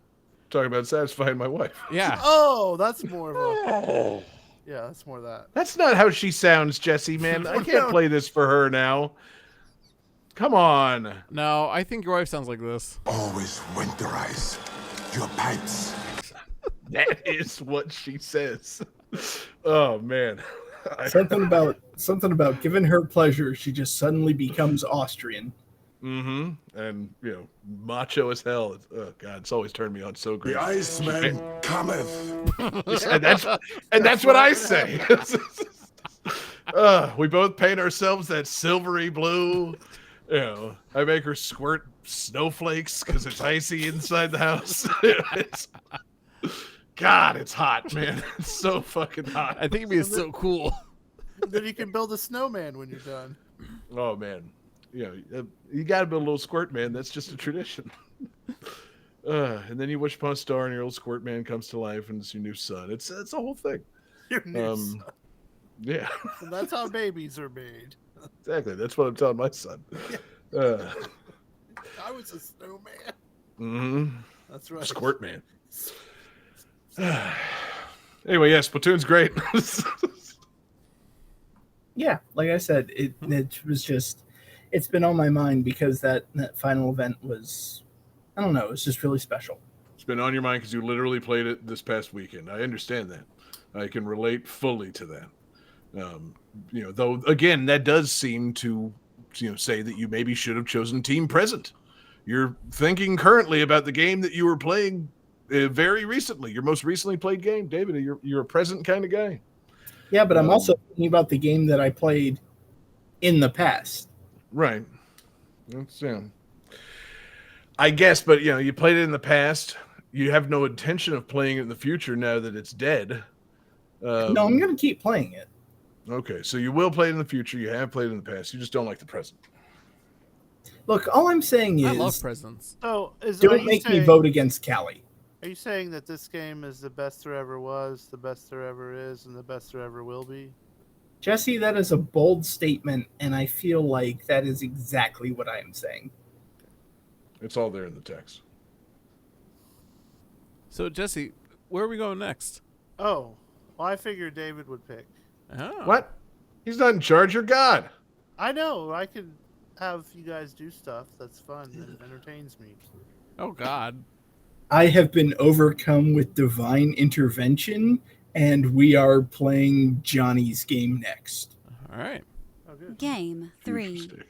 talking about satisfying my wife. Yeah. Oh, that's more of a. Yeah, that's more of that. That's not how she sounds, Jesse, man. I can't play this for her now. Come on. No, I think your wife sounds like this. Always winterize your pipes. That is what she says. Oh, man. Something about giving her pleasure, she just suddenly becomes Austrian. Mm-hmm. And, macho as hell. Oh, God, it's always turned me on so great. The Iceman cometh. and that's what I say. We both paint ourselves that silvery blue. I make her squirt snowflakes because it's icy inside the house. God, it's hot, man. It's so fucking hot. I think it'd be so cool. Then you can build a snowman when you're done. Oh, man. You got to build a little squirt man. That's just a tradition. And then you wish upon a star and your little squirt man comes to life and it's your new son. It's a whole thing. Your new son. Yeah. And that's how babies are made. Exactly. That's what I'm telling my son. I was a snowman. Mm-hmm. That's right. Squirt man. Anyway, yes, Splatoon's great. Yeah, like I said, it was just, it's been on my mind because that final event was, I don't know, it was just really special. It's been on your mind because you literally played it this past weekend. I understand that. I can relate fully to that. Though again, that does seem to, say that you maybe should have chosen Team Present. You're thinking currently about the game that you were playing very recently, your most recently played game, David. You're a present kind of guy. Yeah, but I'm also thinking about the game that I played in the past. Right. That's, I guess, but you played it in the past. You have no intention of playing it in the future now that it's dead. No, I'm going to keep playing it. Okay, so you will play it in the future. You have played it in the past. You just don't like the present. Look, all I'm saying is, I love presents. So, don't make me vote against Callie. Are you saying that this game is the best there ever was, the best there ever is, and the best there ever will be? Jesse, that is a bold statement, and I feel like that is exactly what I am saying. It's all there in the text. So, Jesse, where are we going next? Oh, well, I figured David would pick. Oh. What? He's not in charge. You're God. I know. I could have you guys do stuff that's fun and entertains me. Oh, God. I have been overcome with divine intervention, and we are playing Johnny's game next. All right. Oh, good. Game 3. Future stick.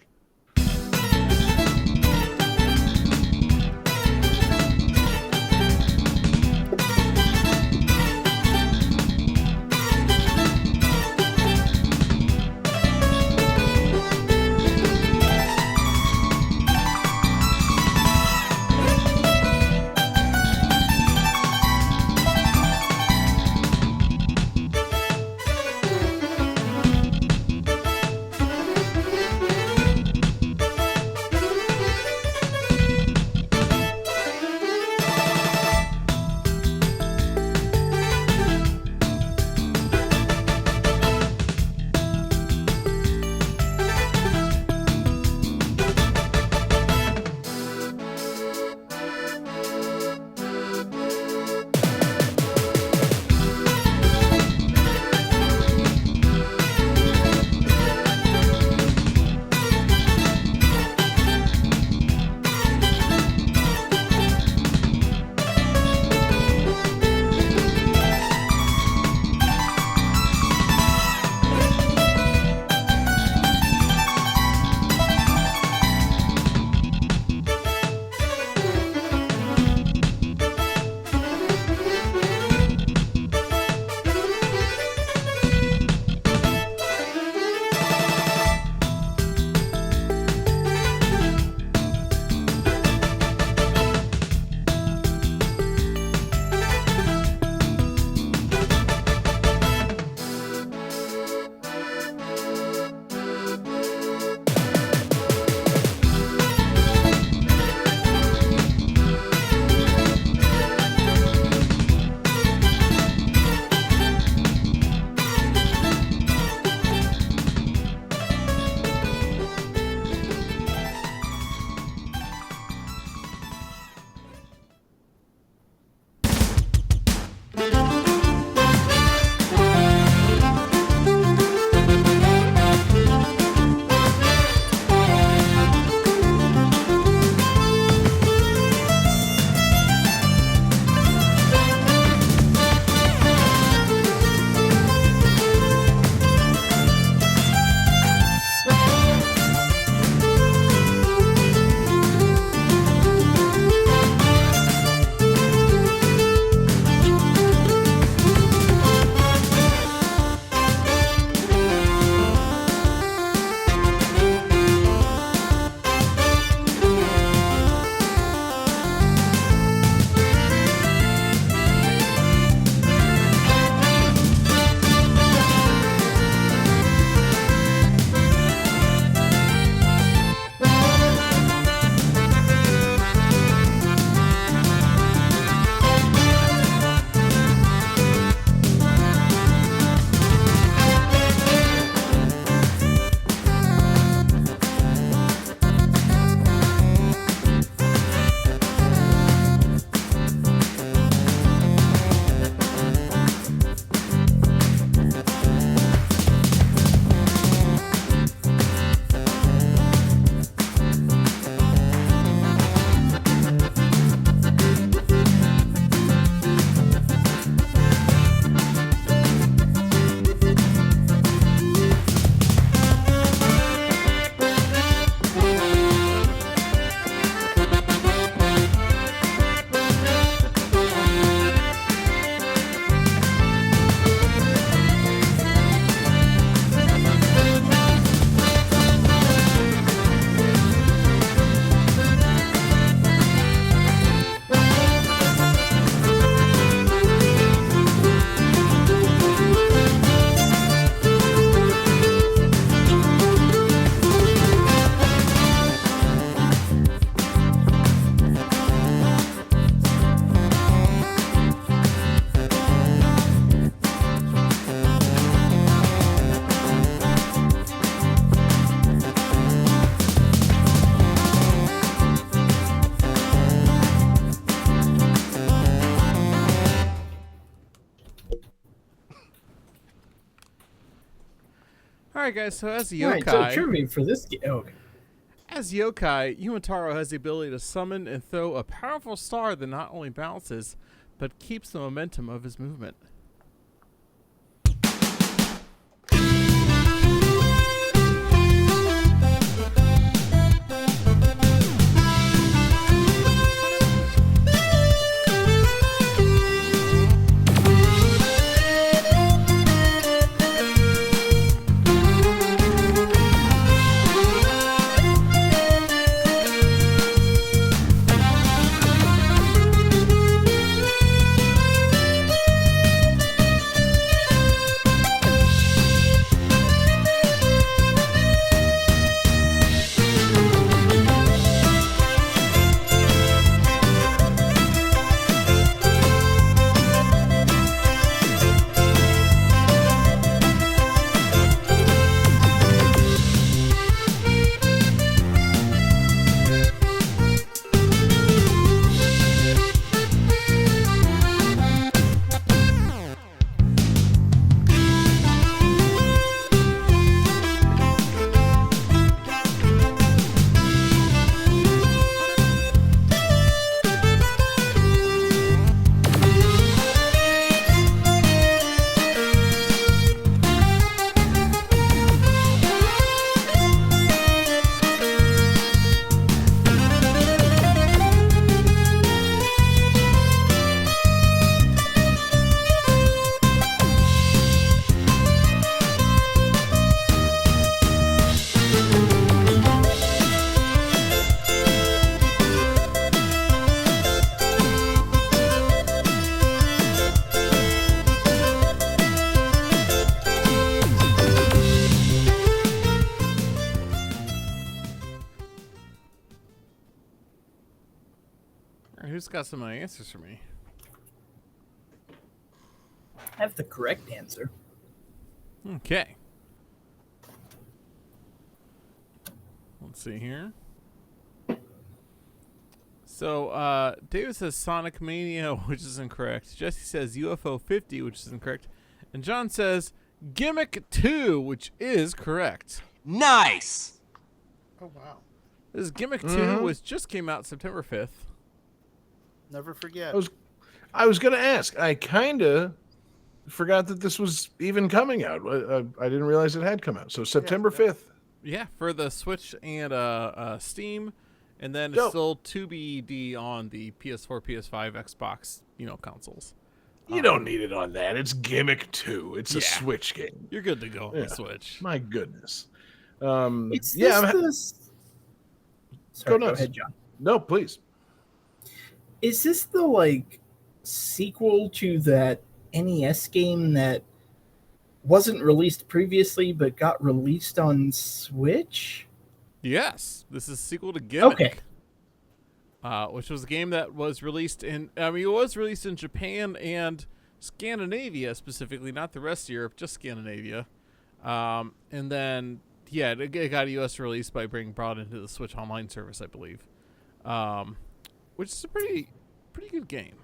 All right, guys. So as a All right, so yokai, trivia for this game. Oh, okay. as yokai, Yumataro has the ability to summon and throw a powerful star that not only bounces, but keeps the momentum of his movement. All right, who's got some answers for me? I have the correct answer. Okay. Let's see here. So, David says Sonic Mania, which is incorrect. Jesse says UFO 50, which is incorrect. And John says Gimmick 2, which is correct. Nice. Oh wow! This is Gimmick 2, which just came out September 5th. Never forget. I was gonna ask. I kind of forgot that this was even coming out. I didn't realize it had come out. So September 5th. Yeah, for the Switch and Steam, and then Dope. it's still TBD on the PS4, PS5, Xbox, consoles. You don't need it on that. It's Gimmick 2. It's a Yeah. Switch game. You're good to go on Yeah. the Switch. My goodness. It's yeah. Sorry, Go go nuts. ahead, John. No, please. Is this the sequel to that NES game that wasn't released previously but got released on Switch? Yes, this is a sequel to Gimmick. Okay. Which was a game that was released it was released in Japan and Scandinavia specifically, not the rest of Europe, just Scandinavia. And then, it got a U.S. release by being brought into the Switch Online service, I believe. Which is a pretty good game.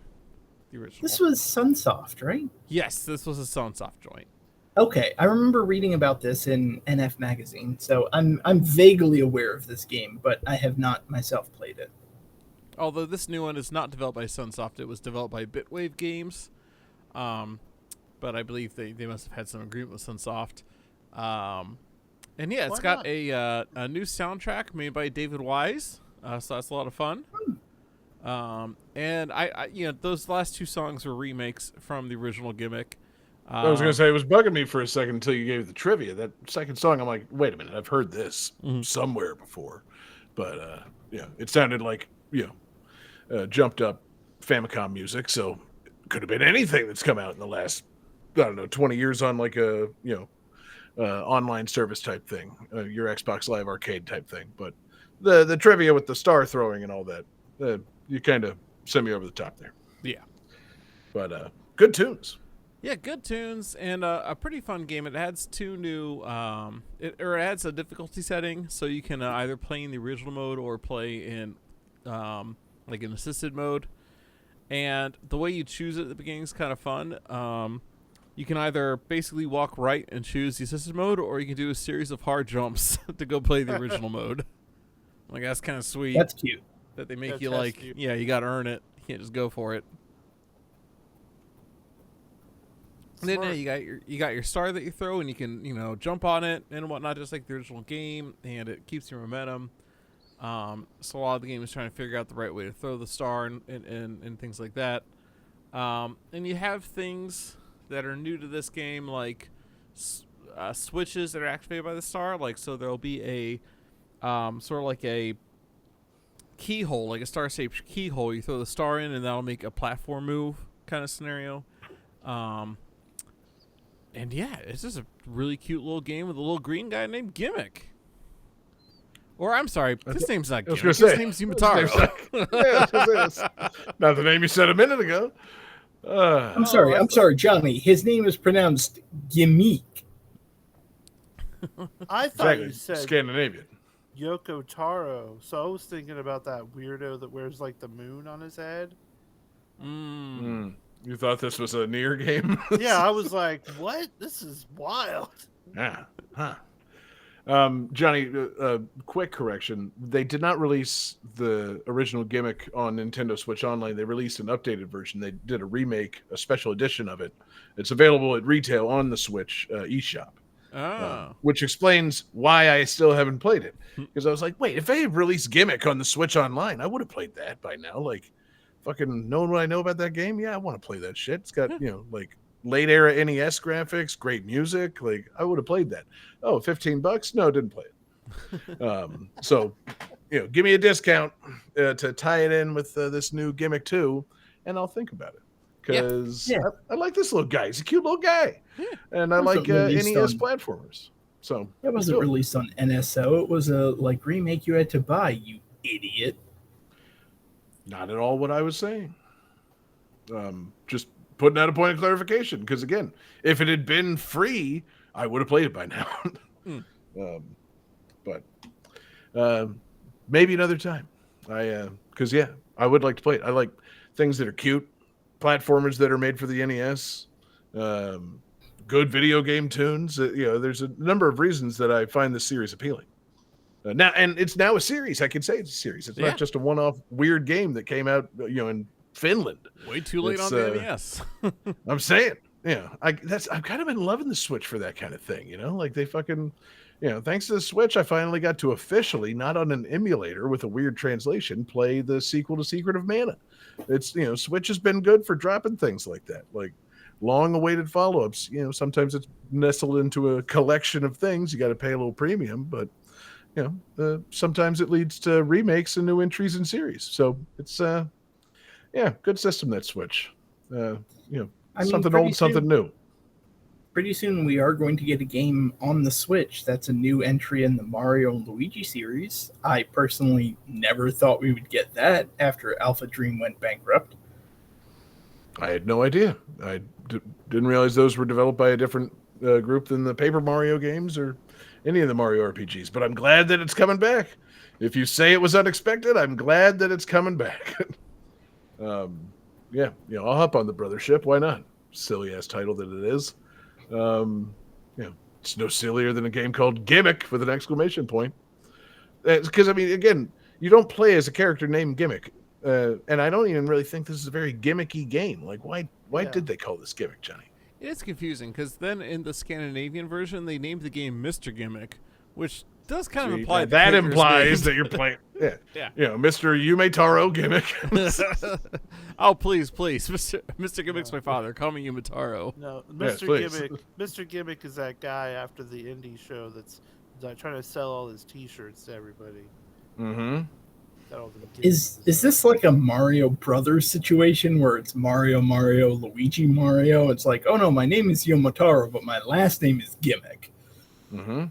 The original. This was Sunsoft, right? Yes, this was a Sunsoft joint. Okay, I remember reading about this in NF Magazine, so I'm vaguely aware of this game, but I have not myself played it. Although this new one is not developed by Sunsoft, it was developed by Bitwave Games. But I believe they must have had some agreement with Sunsoft. And yeah, it's got a new soundtrack made by David Wise, so that's a lot of fun. And I those last two songs were remakes from the original Gimmick. I was going to say, it was bugging me for a second until you gave the trivia. That second song, I'm like, wait a minute, I've heard this somewhere before. But, it sounded like, jumped up Famicom music, so it could have been anything that's come out in the last, 20 years on like a, online service type thing, your Xbox Live Arcade type thing. But the trivia with the star throwing and all that, you kind of sent me over the top there. Yeah. But good tunes. Yeah, good tunes and a pretty fun game. It adds two new, it adds a difficulty setting, so you can either play in the original mode or play in like an assisted mode. And the way you choose it at the beginning is kind of fun. you can either basically walk right and choose the assisted mode, or you can do a series of hard jumps to go play the original mode. Like, that's kind of sweet. That's cute. That they make That's you that's like, cute. yeah, you got to earn it. You can't just go for it. And then yeah, you got your star that you throw, and you can jump on it and whatnot, just like the original game, and it keeps your momentum. So a lot of the game is trying to figure out the right way to throw the star and things like that. And you have things that are new to this game, like switches that are activated by the star. Like, so there'll be a sort of like a keyhole, like a star-shaped keyhole. You throw the star in, and that'll make a platform move kind of scenario. And yeah, it's just a really cute little game with a little green guy named Gimmick. Or I'm sorry, his name's not Gimmick. His name's Yumataro. Yeah, I was gonna say, that's not the name you said a minute ago. I'm sorry, Johnny. His name is pronounced Gimmick. I thought Exactly. you said Scandinavian. Yoko Taro, so I was thinking about that weirdo that wears like the moon on his head. You thought this was a Nier game? Yeah, I was like, what? This is wild. Yeah. Huh. Johnny, quick correction. They did not release the original Gimmick on Nintendo Switch Online. They released an updated version. They did a remake, a special edition of it. It's available at retail on the Switch eShop. Which explains why I still haven't played it. Because I was like, wait, if they had released Gimmick on the Switch Online, I would have played that by now. Like, fucking knowing what I know about that game, yeah, I want to play that shit. It's got, like late era NES graphics, great music. Like, I would have played that. Oh, $15? No, didn't play it. So, give me a discount to tie it in with this new Gimmick 2, and I'll think about it. Because I like this little guy. He's a cute little guy. Yeah. And I like NES platformers. So that wasn't released on NSO. It was a remake you had to buy, you idiot. Not at all what I was saying. Just putting out a point of clarification. Because again, if it had been free, I would have played it by now. But maybe another time. Because I would like to play it. I like things that are cute, platformers that are made for the NES, good video game tunes. There's a number of reasons that I find this series appealing. Now, and it's now a series. I can say it's a series. It's not just a one-off weird game that came out, in Finland. Way too late on the NES. I'm saying, I've kind of been loving the Switch for that kind of thing. Like they fucking, thanks to the Switch, I finally got to officially, not on an emulator with a weird translation, play the sequel to Secret of Mana. It's, Switch has been good for dropping things like that, like long-awaited follow-ups. Sometimes it's nestled into a collection of things. You got to pay a little premium, but sometimes it leads to remakes and new entries in series. So it's good system, that Switch. Something old, something new. Pretty soon we are going to get a game on the Switch that's a new entry in the Mario and Luigi series. I personally never thought we would get that after Alpha Dream went bankrupt. I had no idea. I didn't realize those were developed by a different group than the Paper Mario games or any of the Mario RPGs. But I'm glad that it's coming back. If you say it was unexpected, I'm glad that it's coming back. I'll hop on the brothership. Why not? Silly ass title that it is. It's no sillier than a game called Gimmick with an exclamation point. Because again, you don't play as a character named Gimmick, and I don't even really think this is a very gimmicky game. Like, why did they call this Gimmick, Johnny? It is confusing because then in the Scandinavian version, they named the game Mr. Gimmick, which does kind of imply that implies that you're playing. Yeah. Mr. Yumetaro Gimmick. Oh, please, Mr. Gimmick's my father. Call me Yumetaro. No, Yes, Mr. Gimmick is that guy after the indie show that's trying to sell all his T-shirts to everybody. Mm-hmm. Is this like a Mario Brothers situation where it's Mario, Luigi, Mario? It's like, oh no, my name is Yomotaro, but my last name is Gimmick. Mm-hmm.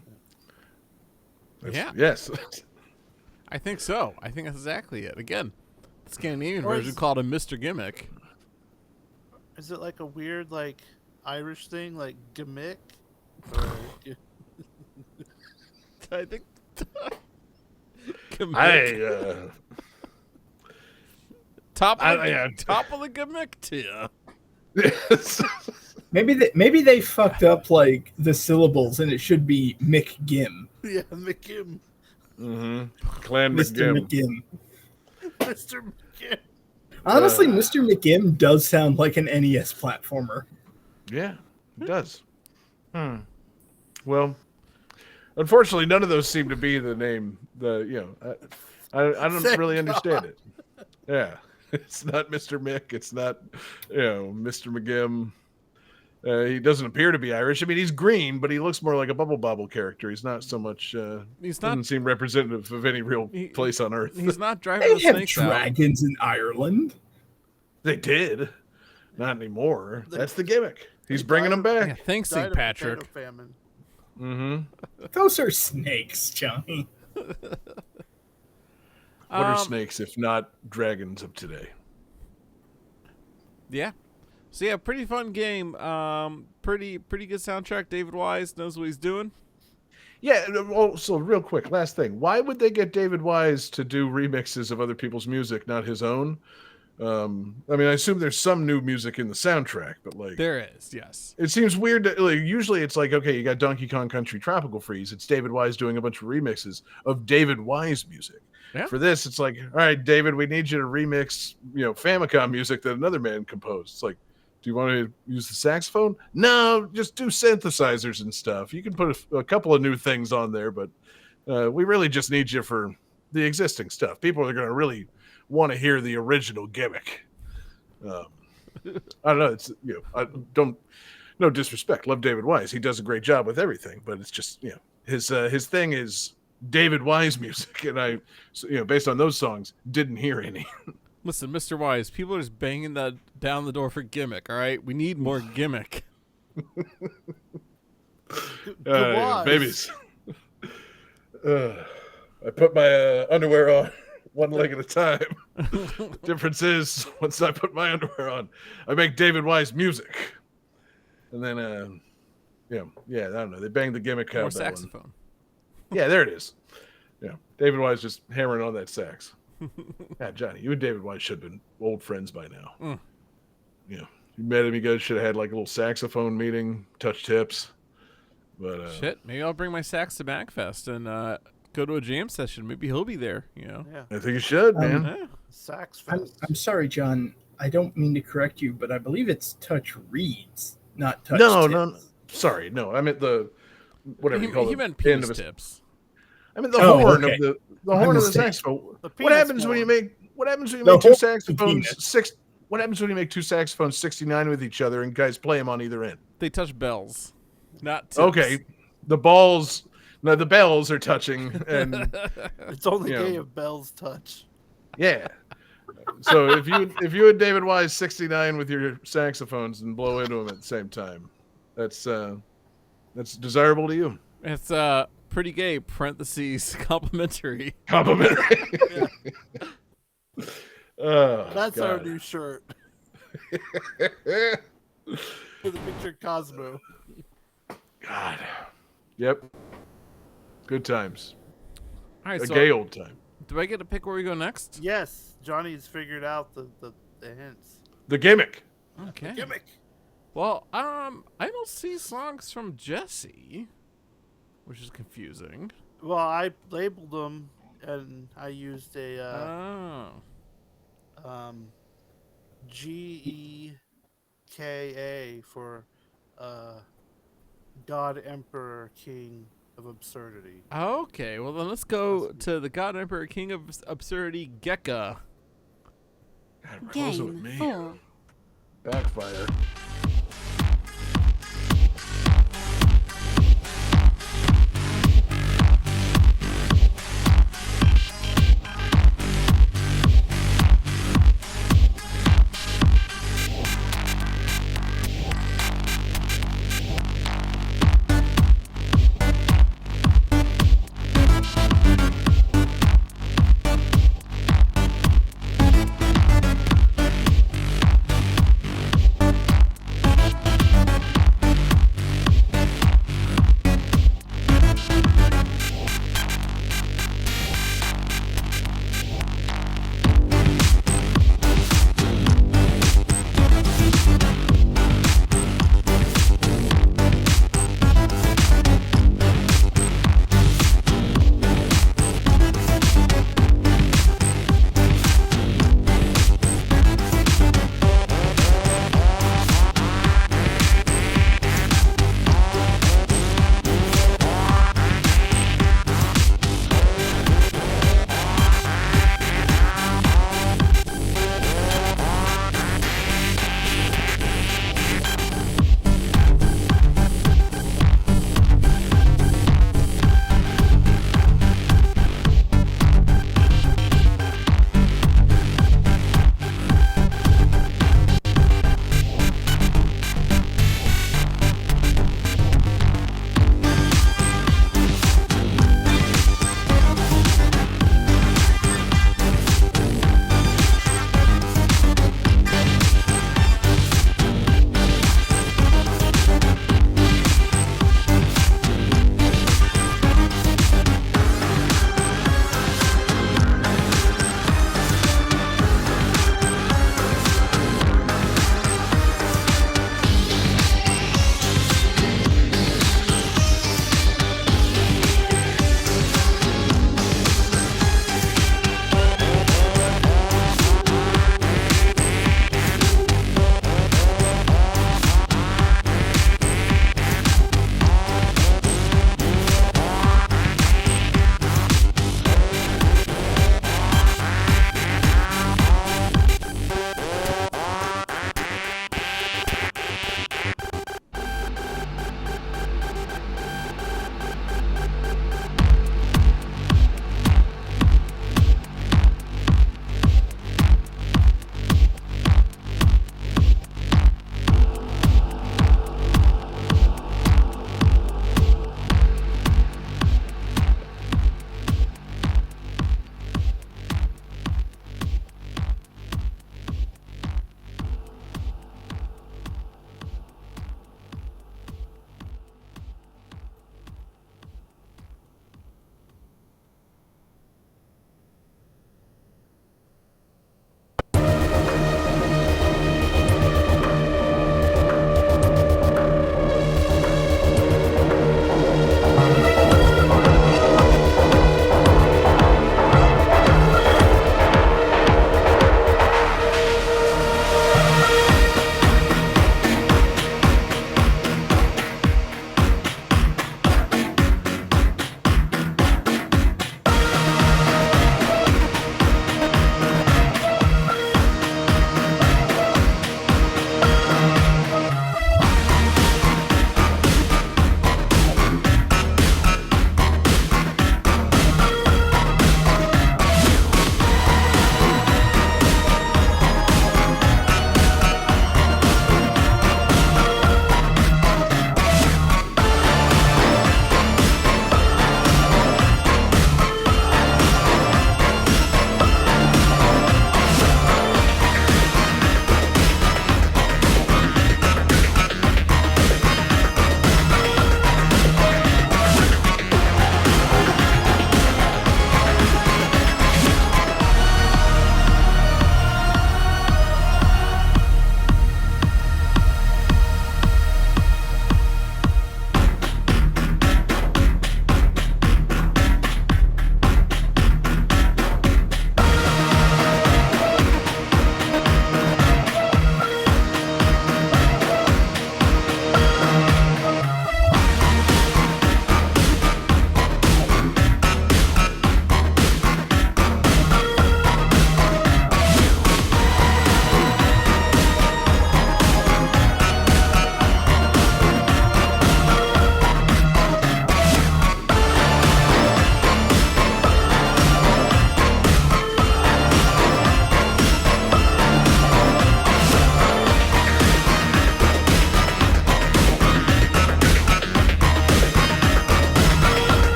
Yeah. Yes. I think so. I think that's exactly it. Again, the Scandinavian version called him Mr. Gimmick. Is it like a weird, like, Irish thing, like Gimmick? I think... top of the Gimmick tier. Maybe they fucked up like the syllables, and it should be McGim. Yeah, McGim. Mm-hmm. Clan Mr. McGim. McGim. Mr. McGim. Honestly, Mr. McGim does sound like an NES platformer. Yeah, it does. Well, unfortunately, none of those seem to be the name. I don't Thank really God. understand it. Yeah, it's not Mr. Mick. It's not Mr. McGim. He doesn't appear to be Irish. I mean, he's green, but he looks more like a Bubble Bobble character. He's not so much. Doesn't seem representative of any real place on Earth. He's not driving They the have snakes out. dragons in Ireland. They did, not anymore. That's the gimmick. He's bringing them Yeah, back. thanks, Died St. of Patrick. potato famine. Mm-hmm. Those are snakes, Johnny. What are snakes if not dragons of today? Yeah. So yeah, pretty fun game. Pretty good soundtrack. David Wise knows what he's doing. Yeah. Also, real quick, last thing. Why would they get David Wise to do remixes of other people's music, not his own? I mean, I assume there's some new music in the soundtrack, but like There is, yes. it seems weird that usually it's like, okay, you got Donkey Kong Country Tropical Freeze. It's David Wise doing a bunch of remixes of David Wise music. Yeah. For this, it's like, all right, David, we need you to remix, Famicom music that another man composed. It's like, do you want to use the saxophone? No, just do synthesizers and stuff. You can put a couple of new things on there, but we really just need you for the existing stuff. People are going to really want to hear the original gimmick. I don't know. It's no disrespect. Love David Wise. He does a great job with everything, but it's just his thing is David Wise music, and I based on those songs didn't hear any. Listen, Mr. Wise, people are just banging that down the door for gimmick. All right, we need more gimmick. Wise. Babies. I put my underwear on one leg at a time. Difference is, once I put my underwear on, I make David Wise music. And then, I don't know. They bang the gimmick More cowbell. saxophone. Yeah, there it is. Yeah, David Wise just hammering on that sax. Yeah, Johnny, you and David Wise should have been old friends by now. Yeah, you met him. You guys should have had like a little saxophone meeting, touch tips. But Shit, maybe I'll bring my sax to MagFest and go to a jam session. Maybe he'll be there. Yeah. I think you should, man. Yeah. Sax I'm fest. sorry, John. I don't mean to correct you, but I believe it's touch reeds, not touch No. tips. Sorry, no. I meant the whatever you call He it. meant end penis of a- tips. I mean the Oh, horn okay. of the My horn of the mistake. saxophone. The What penis happens when you horn. make? What happens when you The make two horn of the saxophones penis. What happens when you make two saxophones 69 with each other and guys play them on either end? They touch bells, not tips. Okay, the balls. No, the bells are touching, and It's only Yeah. gay if bells touch. yeah. So if you and David Wise 69 with your saxophones and blow into them at the same time, that's desirable to you. It's pretty gay. Parentheses complimentary. Complimentary. Oh, That's our God. new shirt. With a picture of Cosmo. God. Yep. Good times. All right, A so gay old time. do I get to pick where we go next? Yes, Johnny's figured out the hints. The gimmick. Okay. Gimmick. Well, I don't see songs from Jesse, which is confusing. Well, I labeled them and I used a GEKA for God Emperor King of Absurdity. Okay, well then let's go to the God Emperor King of Absurdity, Gekka. God, what was it with Game me? 4. Backfire.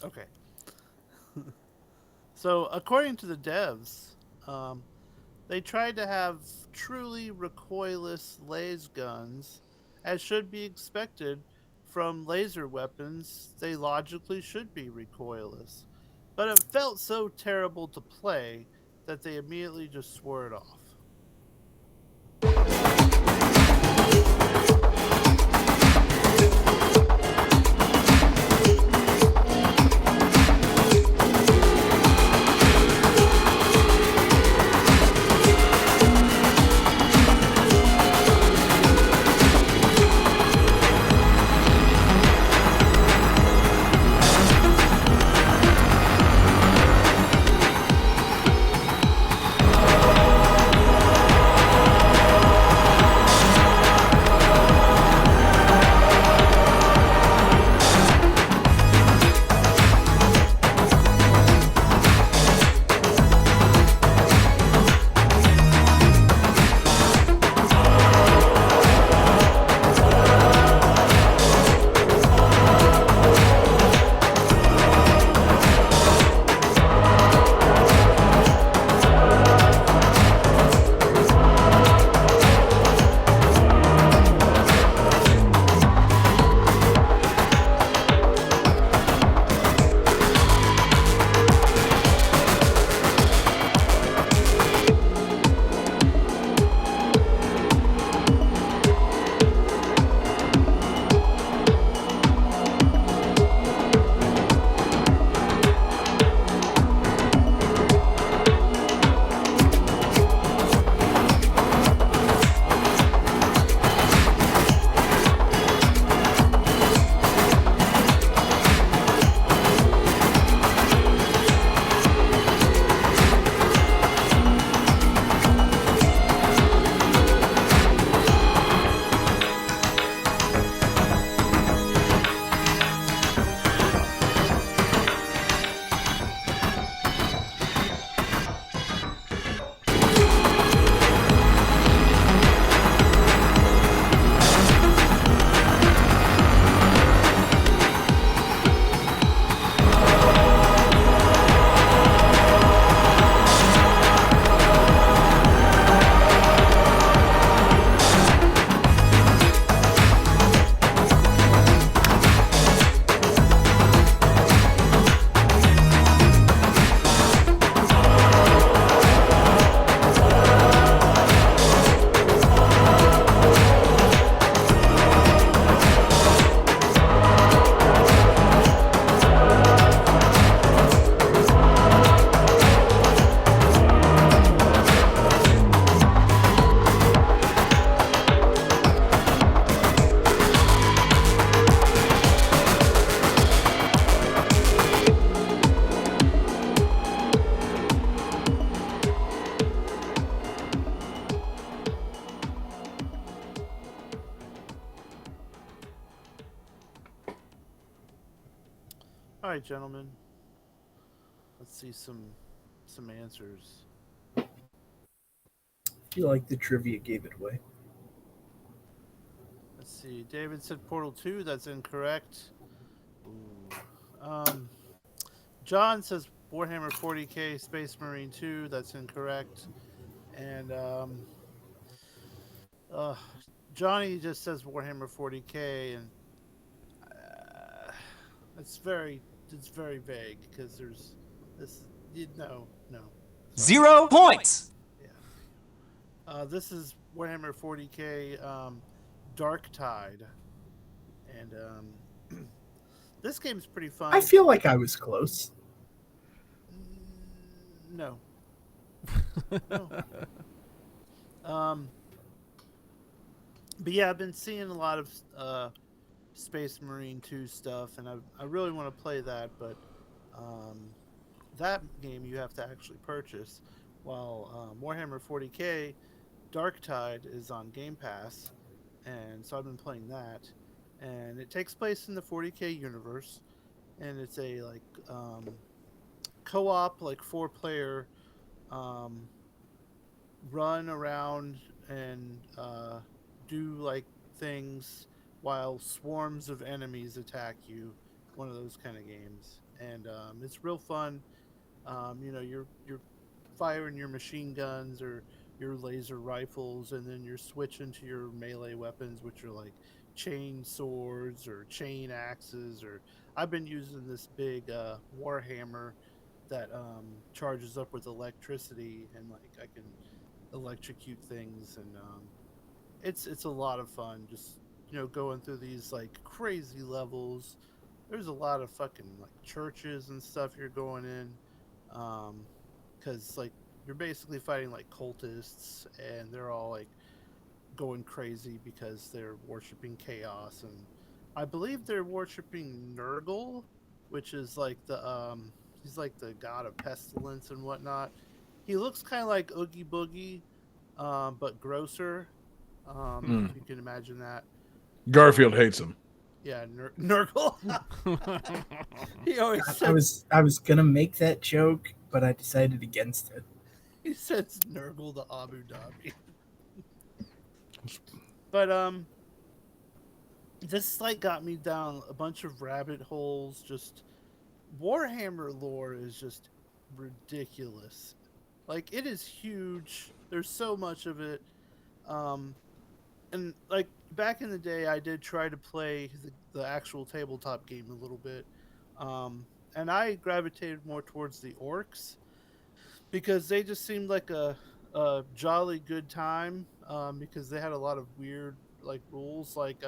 Okay. So, according to the devs, um, they tried to have truly recoilless laser guns, as should be expected from laser weapons. They logically should be recoilless. But it felt so terrible to play that they immediately just swore it off. All right, gentlemen. Let's see some answers. I feel like the trivia gave it away. Let's see. David said Portal 2. That's incorrect. Ooh. John says Warhammer 40k Space Marine 2. That's incorrect. And uh, Johnny just says Warhammer 40k, and uh, it's very vague because there's this. No. Sorry. 0 points. Yeah. This is Warhammer 40k Dark Tide, and this game's pretty fun. I feel like I was close. No. No. But yeah, I've been seeing a lot of Space Marine 2 stuff, and I really want to play that, but that game you have to actually purchase, while Warhammer 40k Dark Tide is on Game Pass, and so I've been playing that, and it takes place in the 40k universe, and it's a like co-op, like 4-player run around and do like things while swarms of enemies attack you. One of those kind of games, and it's real fun. You're firing your machine guns or your laser rifles, and then you're switching to your melee weapons, which are like chain swords or chain axes. Or I've been using this big warhammer that charges up with electricity, and like I can electrocute things, and it's a lot of fun. Just going through these like crazy levels. There's a lot of fucking like churches and stuff you're going in, because like you're basically fighting like cultists, and they're all like going crazy because they're worshiping chaos, and I believe they're worshiping Nurgle, which is like the he's like the god of pestilence and whatnot. He looks kind of like Oogie Boogie, but grosser. If you can imagine that. Garfield hates him. Yeah, Nurgle. He always I was gonna make that joke, but I decided against it. he sends Nurgle to Abu Dhabi. But this like got me down a bunch of rabbit holes. Just Warhammer lore is just ridiculous. Like it is huge. There's so much of it. And like back in the day, I did try to play the actual tabletop game a little bit, and I gravitated more towards the orcs because they just seemed like a jolly good time, because they had a lot of weird like rules. Like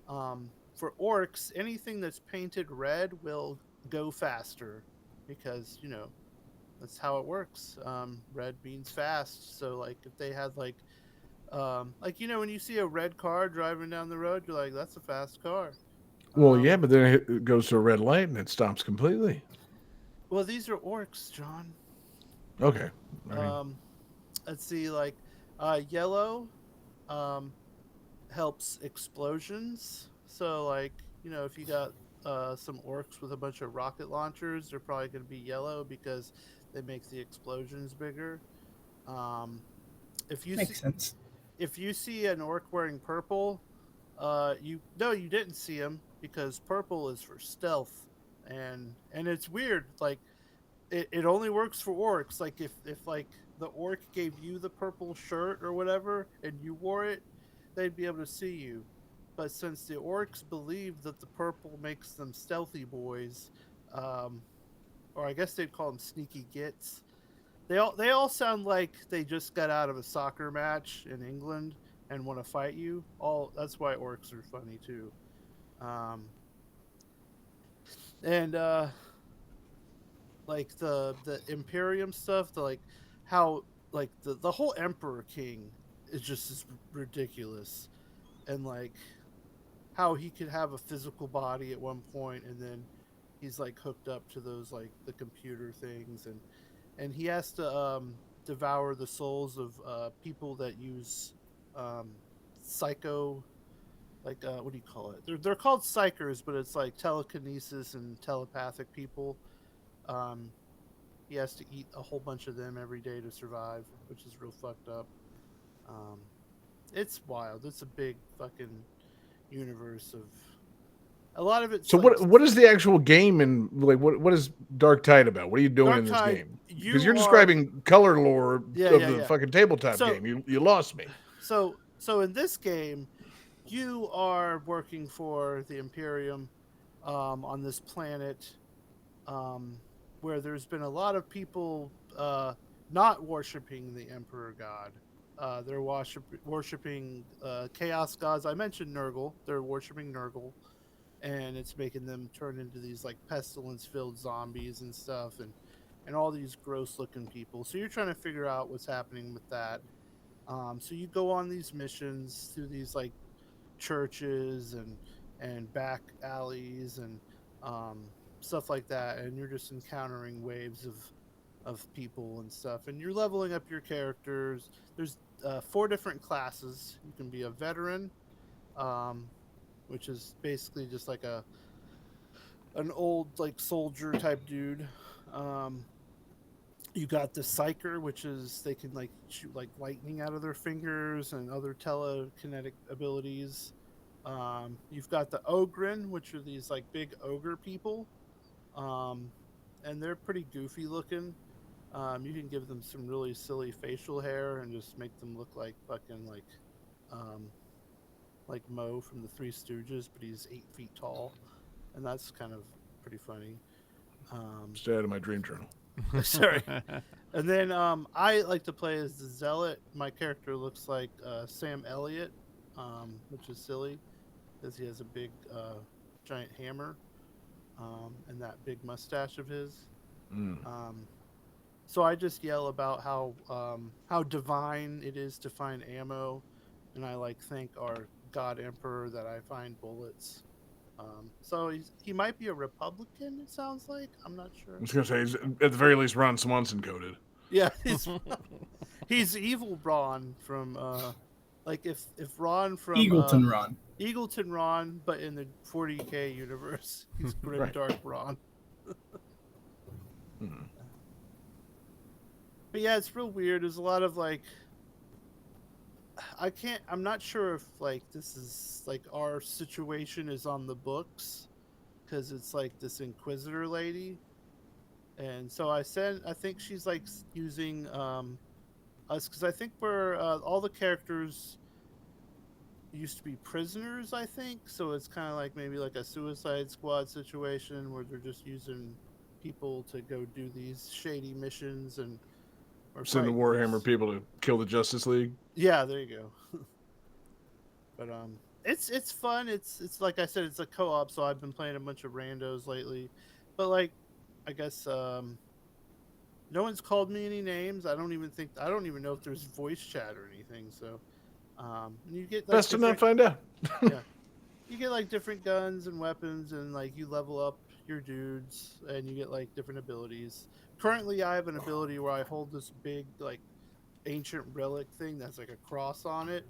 for orcs, anything that's painted red will go faster because that's how it works. Red means fast. So like if they had like when you see a red car driving down the road, you're like, that's a fast car. Well, yeah, but then it goes to a red light and it stops completely. Well, these are orcs, John. Okay. Let's see, like yellow helps explosions. So like if you got some orcs with a bunch of rocket launchers, they're probably going to be yellow because they make the explosions bigger. If you Makes sense. If you see an orc wearing purple, you didn't see him because purple is for stealth, and it's weird. Like it only works for orcs. Like if like the orc gave you the purple shirt or whatever, and you wore it, they'd be able to see you. But since the orcs believe that the purple makes them stealthy boys, or I guess they'd call them sneaky gits. They all sound like they just got out of a soccer match in England and want to fight you. That's why orcs are funny too. And like the Imperium stuff, how like the whole Emperor King is just ridiculous, and like how he could have a physical body at one point and then he's like hooked up to those like the computer things, and he has to devour the souls of people that use psycho, like what do you call it? They're called psychers, but it's like telekinesis and telepathic people. He has to eat a whole bunch of them every day to survive, which is real fucked up. It's wild. It's a big fucking universe of a lot of it. So what is the actual game, and like what is Dark Tide about? What are you doing Dark in this Tide, game? Because you're describing color lore of the fucking tabletop game. You lost me. So in this game, you are working for the Imperium on this planet, where there's been a lot of people not worshiping the Emperor God. They're worshiping chaos gods. I mentioned Nurgle. They're worshiping Nurgle, and it's making them turn into these like pestilence-filled zombies and stuff, and all these gross-looking people. So you're trying to figure out what's happening with that. So you go on these missions through these like churches and back alleys and stuff like that, and you're just encountering waves of people and stuff, and you're leveling up your characters. There's 4 different classes. You can be a veteran, which is basically just like an old like soldier type dude. You got the psyker, which is they can like shoot like lightning out of their fingers and other telekinetic abilities. You've got the Ogren, which are these like big ogre people. And they're pretty goofy looking. You can give them some really silly facial hair and just make them look like fucking um, like Mo from the Three Stooges, but he's 8 feet tall, and that's kind of pretty funny. Stay out of my dream journal. Sorry. And then I like to play as the Zealot. My character looks like Sam Elliott, which is silly because he has a big giant hammer and that big mustache of his. So I just yell about how divine it is to find ammo, and I like thank our God Emperor that I find bullets. So he might be a Republican. It sounds like, I'm not sure. I was gonna say, he's, at the very least, Ron Swanson coded. Yeah, he's evil Ron from like if Ron from Eagleton Ron. Eagleton Ron, but in the 40K universe, he's Grim Right. Dark Ron. But yeah, it's real weird. There's a lot of like, I'm not sure if like this is like our situation is on the books, because it's like this Inquisitor lady, and so I think she's like using us, because I think we're all the characters used to be prisoners, I think, so it's kind of like maybe like a Suicide Squad situation where they're just using people to go do these shady missions and Send the Warhammer people to kill the Justice League. Yeah, there you go. But it's fun. It's like I said, it's a co-op, so I've been playing a bunch of randos lately. But like, I guess no one's called me any names. I don't even know if there's voice chat or anything. So you get like, Best to not find out. yeah, you get like different guns and weapons, and like you level up your dudes, and you get like different abilities. Currently, I have an ability where I hold this big like ancient relic thing that's like a cross on it,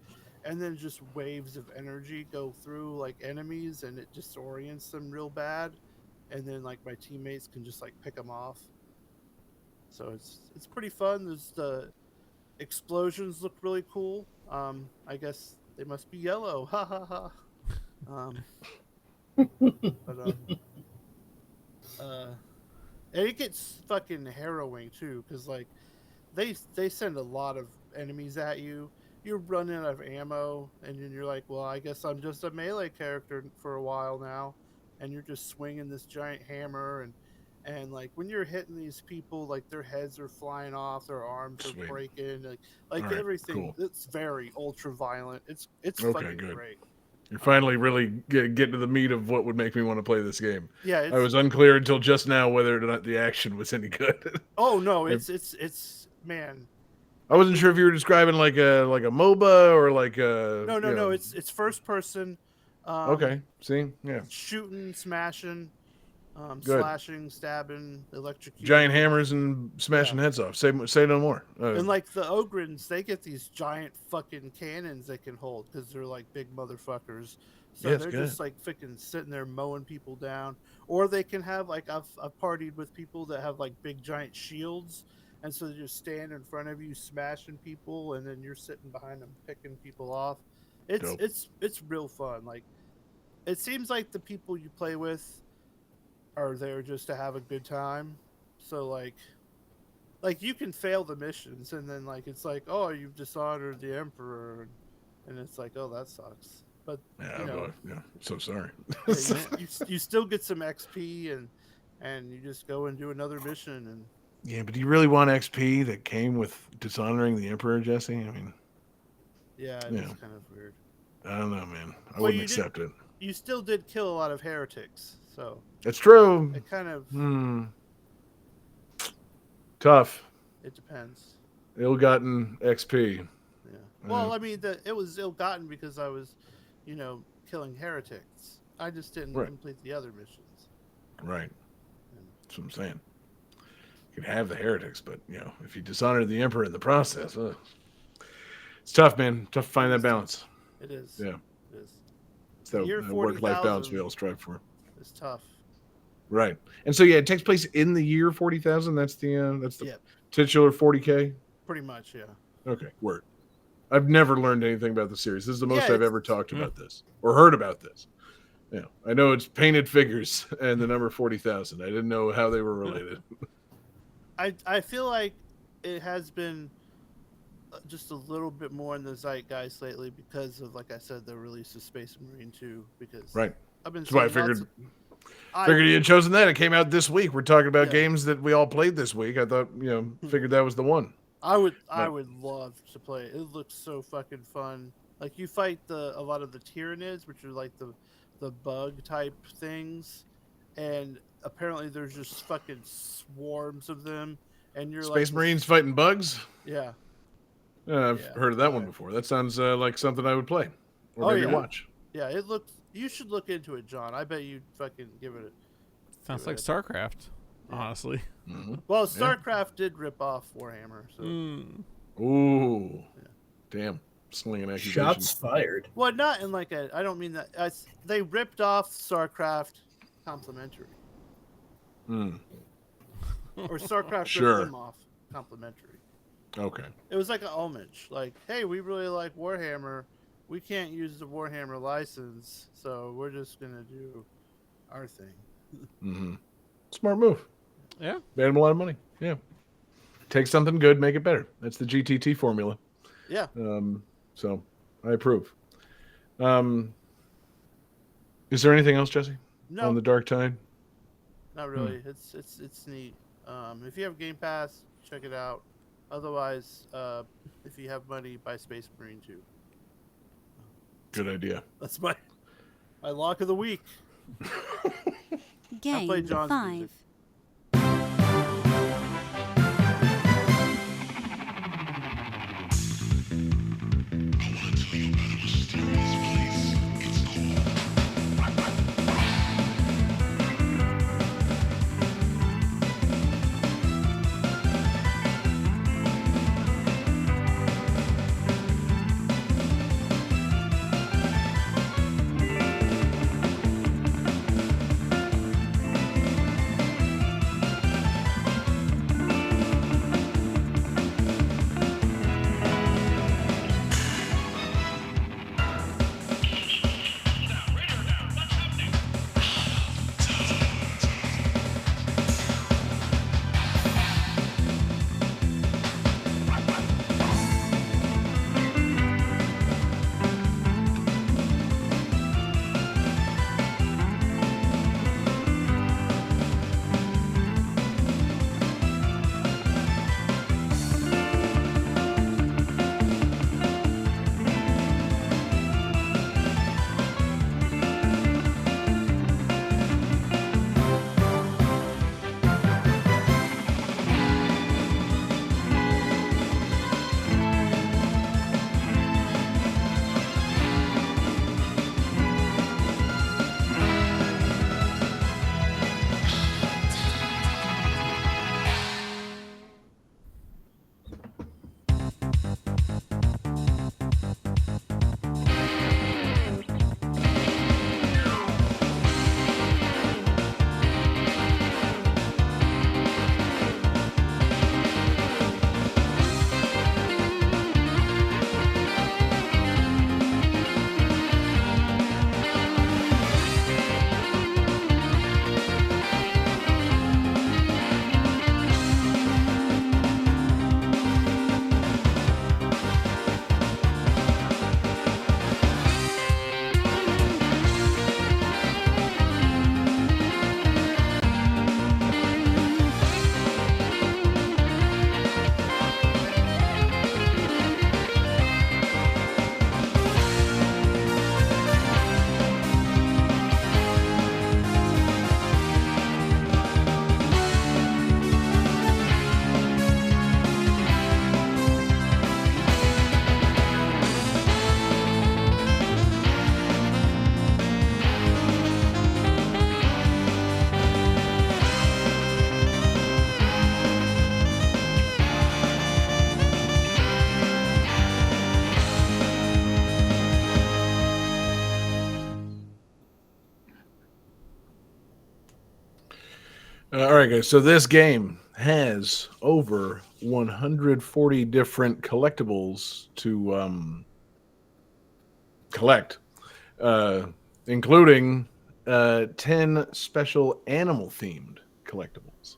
and then just waves of energy go through like enemies, and it disorients them real bad, and then like my teammates can just like pick them off. So it's pretty fun. There's the explosions look really cool. I guess they must be yellow. Ha ha ha. But and it gets fucking harrowing too, because like they send a lot of enemies at you. You're running out of ammo, and then you're like, well, I guess I'm just a melee character for a while now, and you're just swinging this giant hammer, and like when you're hitting these people, like their heads are flying off, their arms Sweet. are breaking, like All right, everything. cool. It's very ultra violent. It's Okay, fucking good. great. You're finally really getting to the meat of what would make me want to play this game. Yeah, I was unclear until just now whether or not the action was any good. Oh no, it's man. I wasn't sure if you were describing like a MOBA or like a No. It's first person. Okay. See, yeah. Shooting, smashing, Good. slashing, stabbing, electrocuting. Giant hammers and smashing heads off. Say no more. And like the Ogrins, they get these giant fucking cannons they can hold because they're like big motherfuckers. So Yes, they're good. just like freaking sitting there mowing people down. Or they can have like I've partied with people that have like big giant shields, and so they just stand in front of you smashing people, and then you're sitting behind them picking people off. Dope. It's real fun. Like it seems like the people you play with are there just to have a good time. So like you can fail the missions, and then like it's like, oh, you've dishonored the Emperor, and it's like, oh, that sucks. But Yeah, you know, boy, yeah. So sorry. yeah, you still get some XP, and you just go and do another mission. And Yeah, but do you really want XP that came with dishonoring the Emperor, Jesse? I mean, yeah, Yeah. it's kind of weird. I don't know, man. I Well, wouldn't you accept it. You still did kill a lot of heretics, so It's true. it kind of Tough. it depends. Ill-gotten XP. Yeah. Well, I mean, it was ill-gotten because I was, killing heretics. I just didn't Right. complete the other missions. Right. That's what I'm saying. You can have the heretics, but if you dishonor the Emperor in the process, it's tough, man. Tough to find that balance. It is. Yeah. It is. It's that Year work-life balance 40,000. we all strive for. It's tough. Right. And so it takes place in the year 40,000. That's the Yeah. titular 40K. Pretty much, yeah. Okay, word. I've never learned anything about the series. This is the most Yeah, I've ever talked about this or heard about this. Yeah, I know it's painted figures and the number 40,000. I didn't know how they were related. I feel like it has been just a little bit more in the zeitgeist lately because of, like I said, the release of Space Marine 2. Because Right. I've been That's why I seeing figured I you had chosen that. It came out this week. We're talking about Yeah. games that we all played this week. I thought, figured that was the one. I would But- love to play it. It looks so fucking fun. Like you fight a lot of the Tyranids, which are like the bug type things, and apparently there's just fucking swarms of them, and you're Space like Marines fighting bugs? Yeah. I've Yeah. heard of that one before. That sounds like something I would play. Or Oh, maybe yeah. watch. Yeah, it looks. You should look into it, John. I bet you'd fucking give it. Sounds like StarCraft, honestly. Mm-hmm. Well, StarCraft did rip off Warhammer, so. Ooh. Damn. Slinging accusations. Shots fired. Well, not in like a. I don't mean that. They ripped off StarCraft complimentary. Or StarCraft Sure. ripped them off complimentary. Okay. It was like an homage. Like, hey, we really like Warhammer. We can't use the Warhammer license, so we're just gonna do our thing. Mm-hmm. Smart move. Yeah. Made him a lot of money. Yeah. Take something good, make it better. That's the GTT formula. Yeah. So I approve. Is there anything else, Jesse? No. On the Dark Tide? Not really. It's neat. If you have Game Pass, check it out. Otherwise, if you have money, buy Space Marine 2. Good idea. That's my lock of the week. I play Game John's 5. music. All right, guys. So this game has over 140 different collectibles to collect, including 10 special animal-themed collectibles.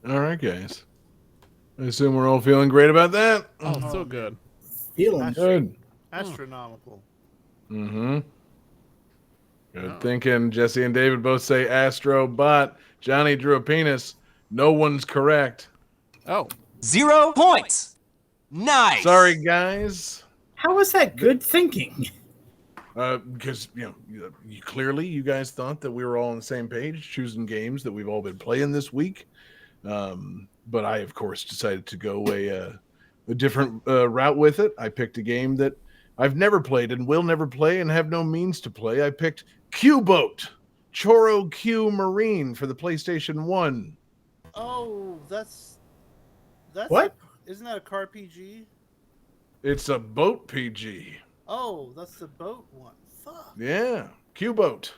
All right, guys. I assume we're all feeling great about that. Oh, so good. Feeling Good. Astronomical. Mm-hmm. Good Oh. thinking. Jesse and David both say Astro, but Johnny drew a penis. No one's correct. Oh, 0 points. Nice. Sorry, guys. How is that good thinking? Because clearly you guys thought that we were all on the same page, choosing games that we've all been playing this week. But I, of course, decided to go a different route with it. I picked a game that I've never played and will never play and have no means to play. I picked Q-Boat, Choro Q Marine for the PlayStation 1. Oh, that's What? Isn't that a car PG? It's a boat PG. Oh, that's the boat one. Fuck. Yeah, Q-Boat.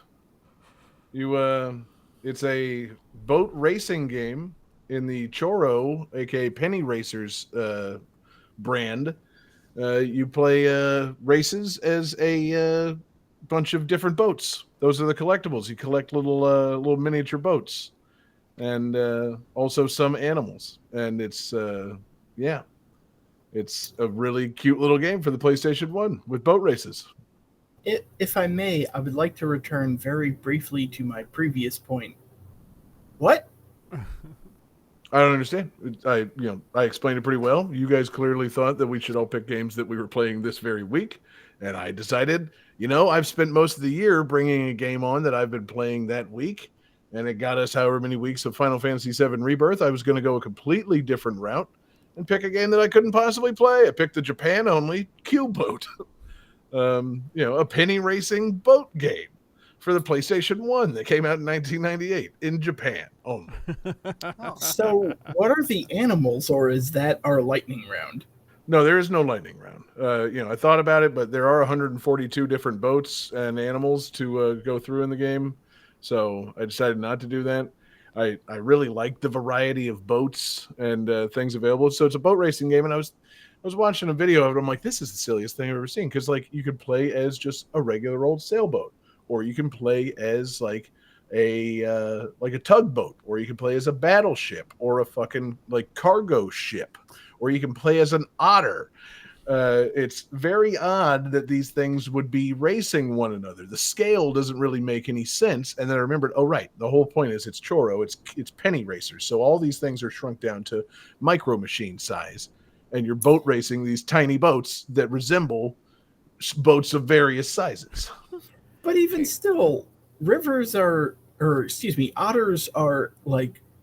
It's a boat racing game in the Choro, aka Penny Racers brand. You play races as a bunch of different boats. Those are the collectibles. You collect little miniature boats, and also some animals. And it's it's a really cute little game for the PlayStation 1 with boat races. If I may, I would like to return very briefly to my previous point. What? I don't understand. I explained it pretty well. You guys clearly thought that we should all pick games that we were playing this very week, and I decided, I've spent most of the year bringing a game on that I've been playing that week, and it got us however many weeks of Final Fantasy VII Rebirth. I was going to go a completely different route and pick a game that I couldn't possibly play. I picked the Japan-only Q-Boat, a penny racing boat game for the PlayStation 1 that came out in 1998 in Japan only. So, what are the animals, or is that our lightning round? No, there is no lightning round. I thought about it, but there are 142 different boats and animals to go through in the game, so I decided not to do that. I really like the variety of boats and things available. So it's a boat racing game, and I was watching a video of it. I'm like, this is the silliest thing I've ever seen, because you could play as just a regular old sailboat, or you can play as a tugboat, or you can play as a battleship, or a fucking cargo ship, or you can play as an otter. It's very odd that these things would be racing one another. The scale doesn't really make any sense. And then I remembered, oh right, the whole point is it's Choro, it's penny racers. So all these things are shrunk down to micro machine size, and you're boat racing these tiny boats that resemble boats of various sizes. But even still, otters are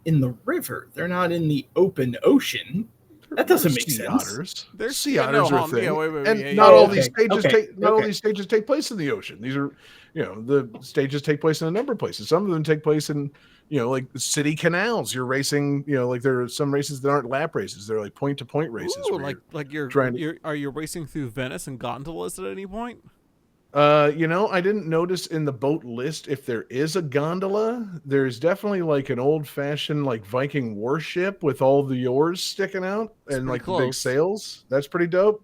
in the river. They're not in the open ocean. That doesn't make sense. Otters. There's Sea otters are a thing, wait, and yeah, not yeah. all these stages Okay. these stages take place in the ocean. These are, the stages take place in a number of places. Some of them take place in, city canals. You're racing, there are some races that aren't lap races. They're point to point races. Ooh, where you're trying to- are you racing through Venice and gondolas at any point? I didn't notice in the boat list if there is a gondola. There's definitely like an old-fashioned like Viking warship with all the oars sticking out It's and pretty like the big close. sails. That's pretty dope.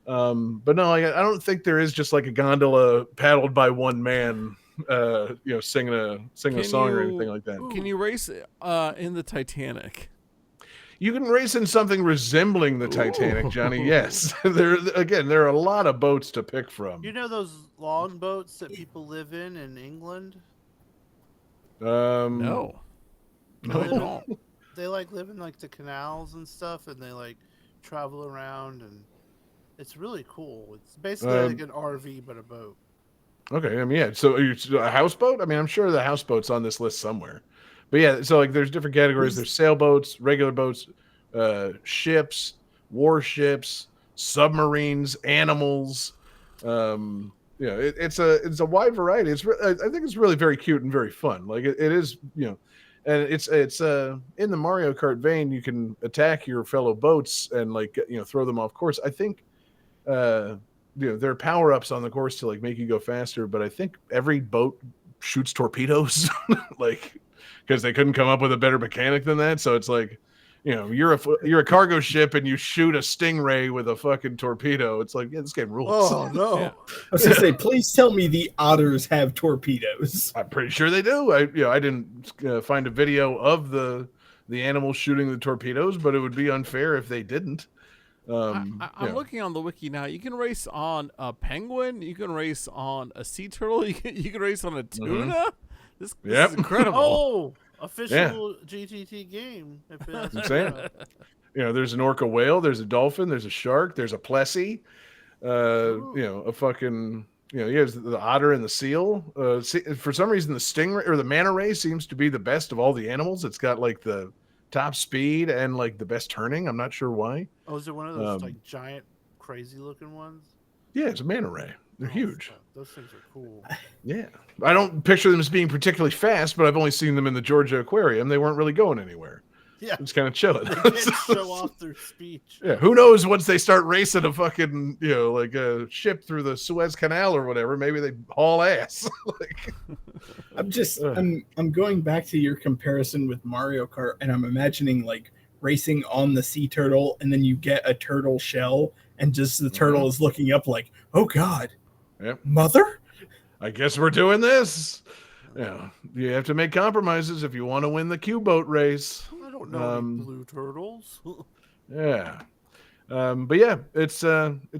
But no, I don't think there is just like a gondola paddled by one man, singing a song or anything like that. Can you race in the Titanic? You can race in something resembling the Titanic, Johnny. Yes, there are a lot of boats to pick from. You know those long boats that people live in England? No. No. They like live in like the canals and stuff, and they like travel around, and it's really cool. It's basically like an RV but a boat. Okay, I mean, yeah. So a houseboat? I mean, I'm sure the houseboat's on this list somewhere. But yeah, so like there's different categories. There's sailboats, regular boats, ships, warships, submarines, animals. It's a wide variety. I think it's really very cute and very fun. Like it is, and it's in the Mario Kart vein. You can attack your fellow boats and like throw them off course. I think there are power ups on the course to like make you go faster. But I think every boat shoots torpedoes, like because they couldn't come up with a better mechanic than that. So it's like, you're a cargo ship and you shoot a stingray with a fucking torpedo. It's like, yeah, this game rules. Oh no! Yeah. I was gonna say, please tell me the otters have torpedoes. I'm pretty sure they do. I didn't find a video of the animals shooting the torpedoes, but it would be unfair if they didn't. I'm looking on the wiki now. You can race on a penguin. You can race on a sea turtle. You can race on a tuna. This is incredible. Oh, official GTT game. If I'm saying. There's an orca whale. There's a dolphin. There's a shark. There's a plessy. A fucking. Here's the otter and the seal. For some reason, the stingray or the manta ray seems to be the best of all the animals. It's got like the top speed and like the best turning. I'm not sure why. Oh, is it one of those like giant, crazy looking ones? Yeah, it's a manta ray. They're huge. Those things are cool. Yeah. I don't picture them as being particularly fast, but I've only seen them in the Georgia Aquarium. They weren't really going anywhere. Yeah. It's kind of chilling. They can't show off their speech. Yeah. Who knows once they start racing a fucking, like a ship through the Suez Canal or whatever, maybe they haul ass. I'm going back to your comparison with Mario Kart, and I'm imagining like racing on the sea turtle, and then you get a turtle shell, and just the turtle is looking up like, oh God. Yep. Mother? I guess we're doing this. Yeah. You have to make compromises if you want to win the Q-boat race. I don't know any blue turtles. Yeah. But yeah, it's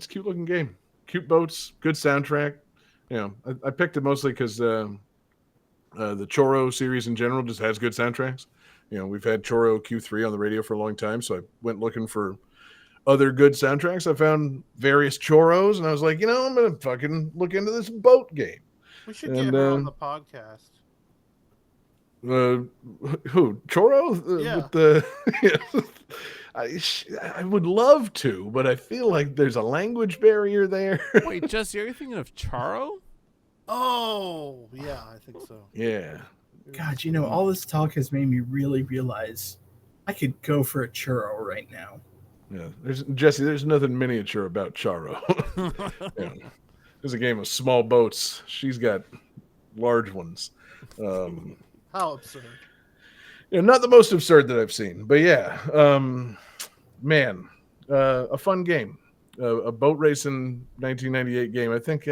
cute looking game. Cute boats, good soundtrack. I picked it mostly because the Choro series in general just has good soundtracks. We've had Choro Q3 on the radio for a long time, so I went looking for other good soundtracks. I found various Choros, and I was like, I'm gonna fucking look into this boat game. We should get her on the podcast. Who? Choro? Yeah. With the I would love to, but I feel like there's a language barrier there. Wait, Jesse, are you thinking of Charo? Oh, yeah, I think so. Yeah. God, all this talk has made me really realize I could go for a churro right now. Yeah, there's nothing miniature about Charo. There's a game of small boats. She's got large ones. How absurd. Not the most absurd that I've seen, but yeah. A fun game. A boat racing 1998 game. I think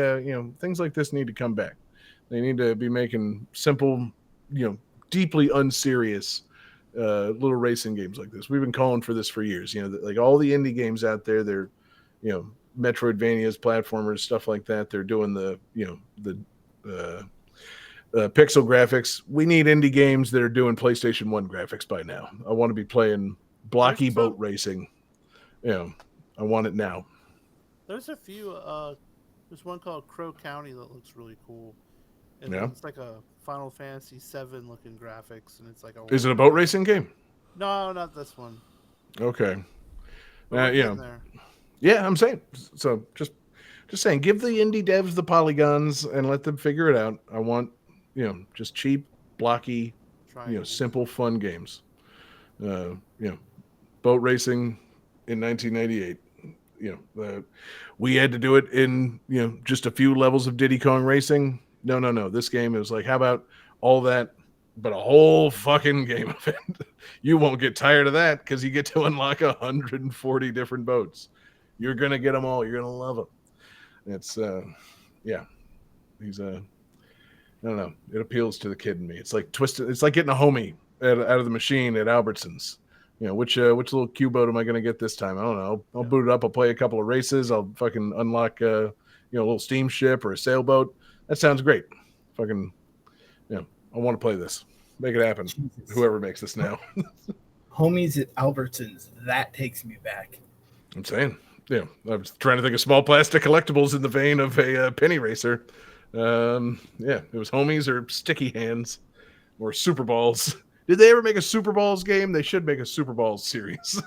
things like this need to come back. They need to be making simple, deeply unserious little racing games like this. We've been calling for this for years. Like all the indie games out there, they're Metroidvanias, platformers, stuff like that. They're doing the pixel graphics. We need indie games that are doing PlayStation 1 graphics by now. I want to be playing blocky boat racing. I want it now. There's a few. There's one called Crow County that looks really cool. And it's like a Final Fantasy VII looking graphics, and it's like a. Is it a boat racing game? No, not this one. Okay. There. Yeah, I'm saying. So just saying, give the indie devs the polygons and let them figure it out. I want, just cheap, blocky, simple, fun games. Boat racing in 1998. we had to do it in just a few levels of Diddy Kong Racing. No. This game is like, how about all that, but a whole fucking game of it. You won't get tired of that because you get to unlock 140 different boats. You're gonna get them all. You're gonna love them. It's He's I don't know. It appeals to the kid in me. It's like twisted. It's like getting a homie out of the machine at Albertsons. Which little Q boat am I going to get this time? I don't know. I'll boot it up. I'll play a couple of races. I'll fucking unlock a little steamship or a sailboat. That sounds great. Fucking, I want to play this. Make it happen. Jesus. Whoever makes this now. Homies at Albertsons. That takes me back. I'm saying. I was trying to think of small plastic collectibles in the vein of a penny racer. It was homies or sticky hands or Super Balls. Did they ever make a Super Balls game? They should make a Super Balls series.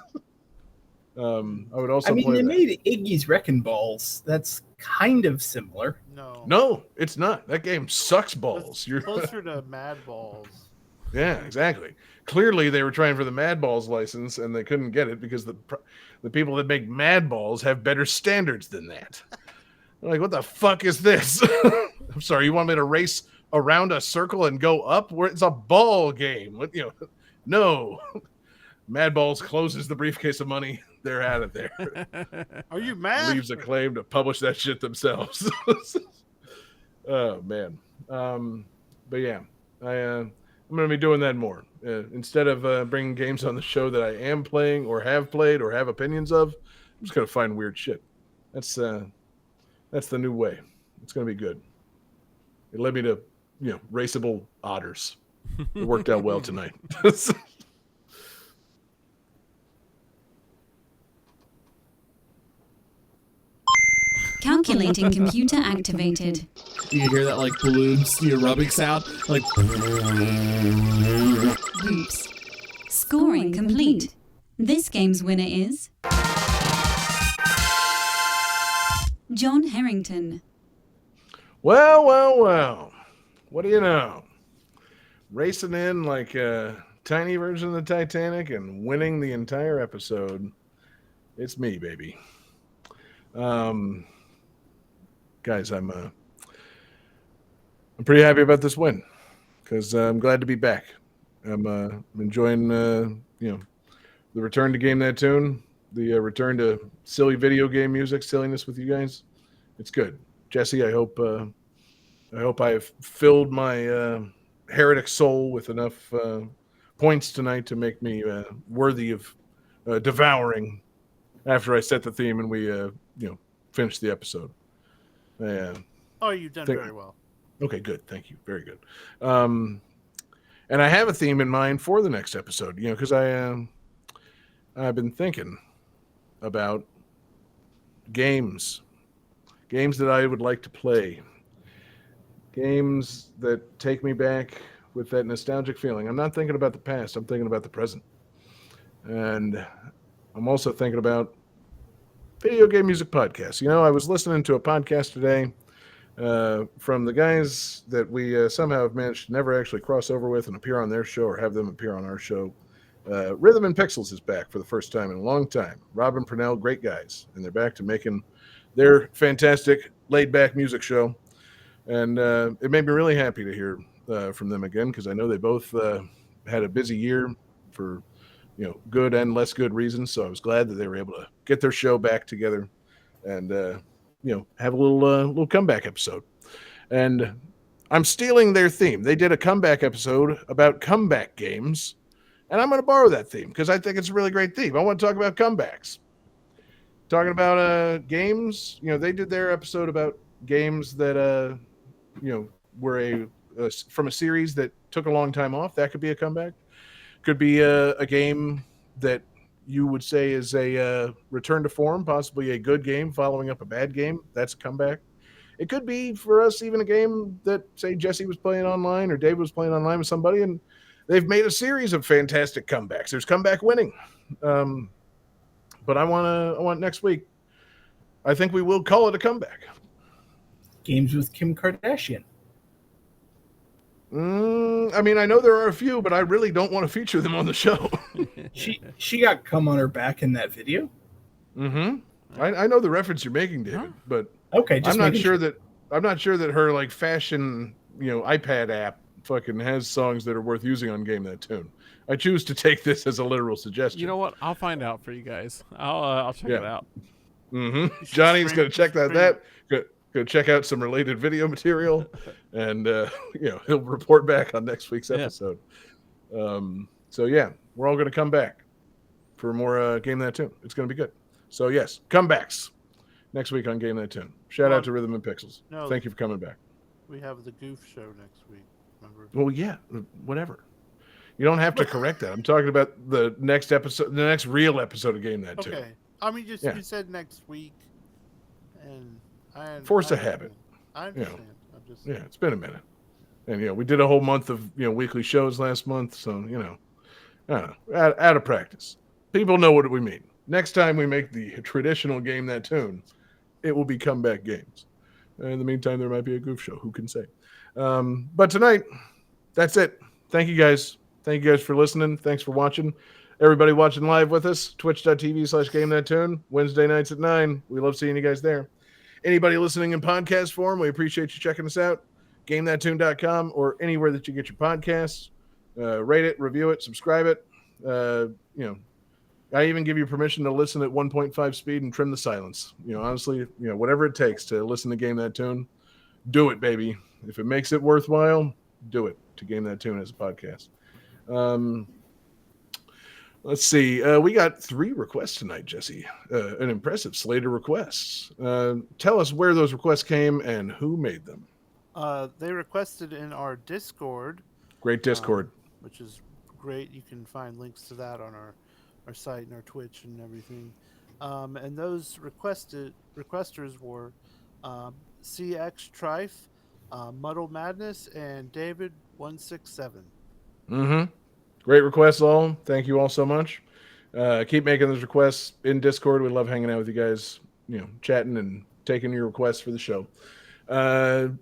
I would also. They that. made Iggy's Wrecking Balls. That's kind of similar. No, it's not. That game sucks balls. You're closer to Mad Balls. Yeah, exactly. Clearly, they were trying for the Mad Balls license, and they couldn't get it because the people that make Mad Balls have better standards than that. They're like, what the fuck is this? I'm sorry, you want me to race around a circle and go up? It's a ball game. No. Mad Balls closes the briefcase of money. They're out of there. Are you mad? Leaves a claim to publish that shit themselves. Oh man. But yeah, I'm going to be doing that more. Instead of bringing games on the show that I am playing or have played or have opinions of, I'm just going to find weird shit. That's the new way. It's going to be good. It led me to, raceable otters. It worked out well tonight. Calculating computer activated. You hear that like balloons, rubbing sound? Like. Oops. Scoring complete. This game's winner is John Harrington. Well. What do you know? Racing in like a tiny version of the Titanic and winning the entire episode. It's me, baby. Guys, I'm pretty happy about this win because I'm glad to be back. I'm enjoying the return to Game That Tune, the return to silly video game music, silliness with you guys. It's good. Jesse, I hope I have filled my heretic soul with enough points tonight to make me worthy of devouring after I set the theme and we finish the episode. You've done very well. Okay, good. Thank you. Very good. And I have a theme in mind for the next episode, because I've been thinking about games that I would like to play, games that take me back with that nostalgic feeling. I'm not thinking about the past. I'm thinking about the present. And I'm also thinking about video game music podcasts. I was listening to a podcast today from the guys that we somehow have managed to never actually cross over with and appear on their show or have them appear on our show. Rhythm and Pixels is back for the first time in a long time. Rob and Purnell, great guys. And they're back to making their fantastic laid-back music show. And it made me really happy to hear from them again because I know they both had a busy year for good and less good reasons. So I was glad that they were able to get their show back together and, have a little comeback episode. And I'm stealing their theme. They did a comeback episode about comeback games, and I'm going to borrow that theme because I think it's a really great theme. I want to talk about comebacks. Talking about games, they did their episode about games that, were from a series that took a long time off. That could be a comeback. Could be a game that you would say is a return to form, possibly a good game following up a bad game. That's a comeback. It could be for us even a game that, say, Jesse was playing online or Dave was playing online with somebody, and they've made a series of fantastic comebacks. There's comeback winning. But I want next week. I think we will call it a comeback. Games with Kim Kardashian. I know there are a few, but I really don't want to feature them on the show. She got cum on her back in that video. Mm-hmm. I know the reference you're making, David, Huh? but Okay, just I'm not making sure that her like fashion, iPad app fucking has songs that are worth using on Game That Tune. I choose to take this as a literal suggestion. You know what? I'll find out for you guys. I'll check it out. Mm-hmm. You should Johnny's stream- gonna check stream- that. Gonna check out some related video material, and he'll report back on next week's Yeah. episode. So yeah, we're all gonna come back for more Game That Tune. It's gonna be good. So yes, comebacks next week on Game That Tune. Shout out to Rhythm and Pixels. No. Thank you for coming back. We have the Goof Show next week. Remember? Well, yeah, whatever. You don't have to correct that. I'm talking about the next episode, the next real episode of Game That Tune. Okay. I mean, Yeah. you said next week, and Force a habit. I understand. I'm just Yeah, it's been a minute. And we did a whole month of weekly shows last month, so I don't know, out of practice. People know what we mean. Next time we make the traditional Game That Tune, it will be comeback games. In the meantime, there might be a goof show. Who can say? But tonight, that's it. Thank you guys. Thank you guys for listening. Thanks for watching. Everybody watching live with us, twitch.tv/GameThatTune, Wednesday nights at 9. We love seeing you guys there. Anybody listening in podcast form, we appreciate you checking us out. GameThatTune.com or anywhere that you get your podcasts. Rate it, review it, subscribe it. I even give you permission to listen at 1.5 speed and trim the silence. Honestly, whatever it takes to listen to Game That Tune, do it, baby. If it makes it worthwhile, do it to Game That Tune as a podcast. Let's see. We got 3 requests tonight, Jesse. An impressive slate of requests. Tell us where those requests came and who made them. they requested in our Discord, Great Discord. which is great. You can find links to that on our site and our Twitch and everything. And those requesters were CX Trife, Muddle Madness, and David 167. Mm-hmm. Great requests, all. Thank you all so much. Keep making those requests in Discord. We love hanging out with you guys, chatting and taking your requests for the show.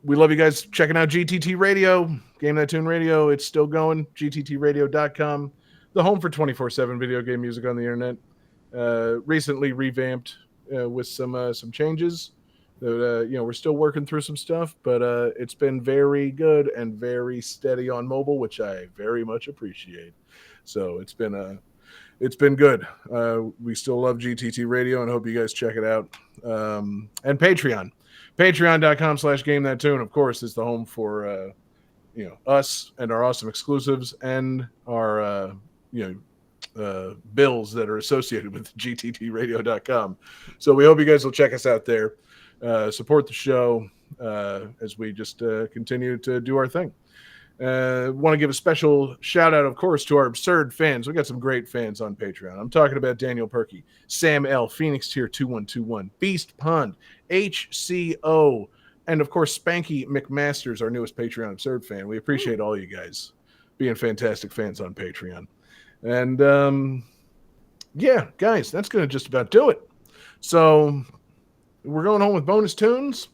We love you guys checking out GTT Radio, Game That Tune Radio. It's still going. GTTradio.com, the home for 24/7 video game music on the internet. Recently revamped with some changes. We're still working through some stuff, but it's been very good and very steady on mobile, which I very much appreciate. So it's been good. We still love GTT Radio and hope you guys check it out. And Patreon.com/GameThatTune, of course, is the home for us and our awesome exclusives and our bills that are associated with GTTradio.com. So we hope you guys will check us out there. Support the show as we just continue to do our thing. Want to give a special shout out, of course, to our absurd fans. We got some great fans on Patreon. I'm talking about Daniel Perky, Sam L, Phoenix Tier 2121, Beast Pond, HCO, and of course Spanky McMasters, our newest Patreon absurd fan. We appreciate all you guys being fantastic fans on Patreon. And yeah, guys, that's gonna just about do it. So we're going home with bonus tunes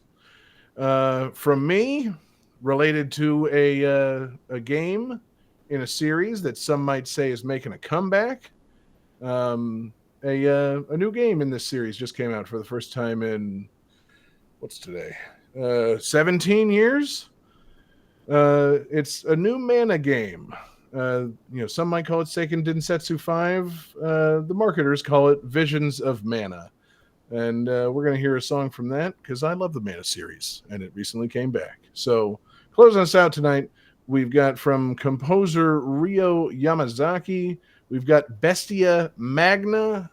from me, related to a game in a series that some might say is making a comeback. A new game in this series just came out for the first time in, what's today? 17 years. It's a new mana game. Some might call it Seiken Densetsu 5. The marketers call it Visions of Mana. And we're going to hear a song from that because I love the Mana series, and it recently came back. So closing us out tonight, we've got from composer Ryo Yamazaki, we've got Bestia Magna.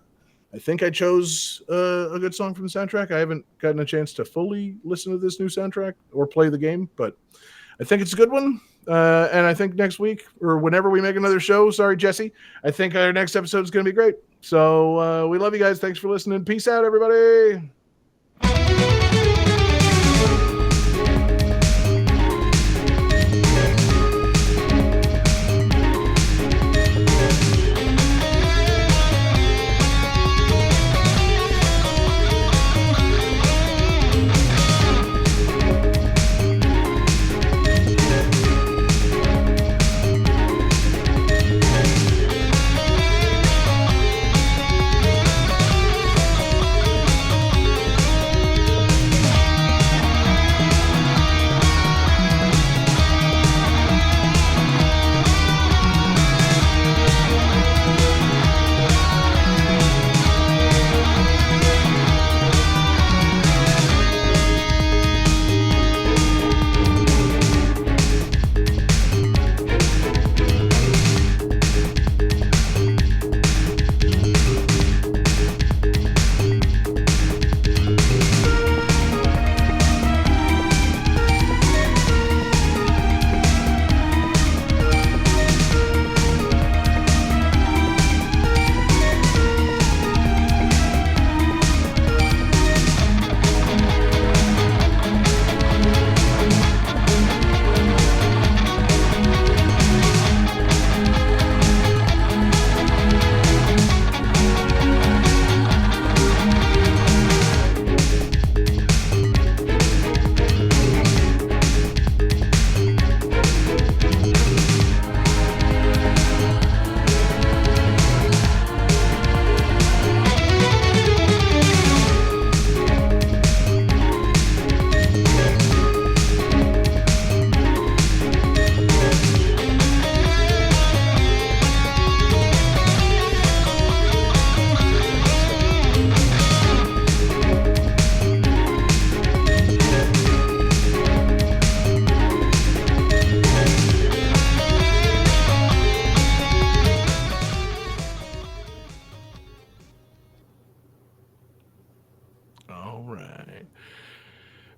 I think I chose a good song from the soundtrack. I haven't gotten a chance to fully listen to this new soundtrack or play the game, but I think it's a good one. And I think next week, or whenever we make another show, sorry, Jesse, I think our next episode is going to be great. So we love you guys. Thanks for listening. Peace out, everybody.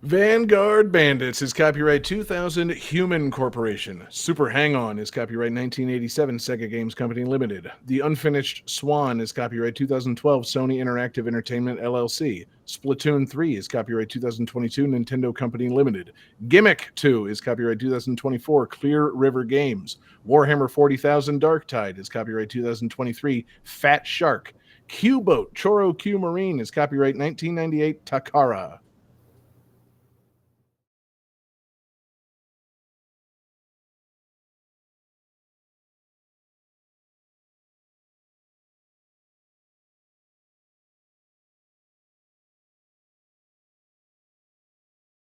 Vanguard Bandits is copyright 2000 Human Corporation. Super Hang-On is copyright 1987 Sega Games Company Limited. The Unfinished Swan is copyright 2012 Sony Interactive Entertainment LLC. Splatoon 3 is copyright 2022 Nintendo Company Limited. Gimmick 2 is copyright 2024 Clear River Games. Warhammer 40,000 Darktide is copyright 2023 Fat Shark. Q-Boat Choro Q Marine is copyright 1998 Takara.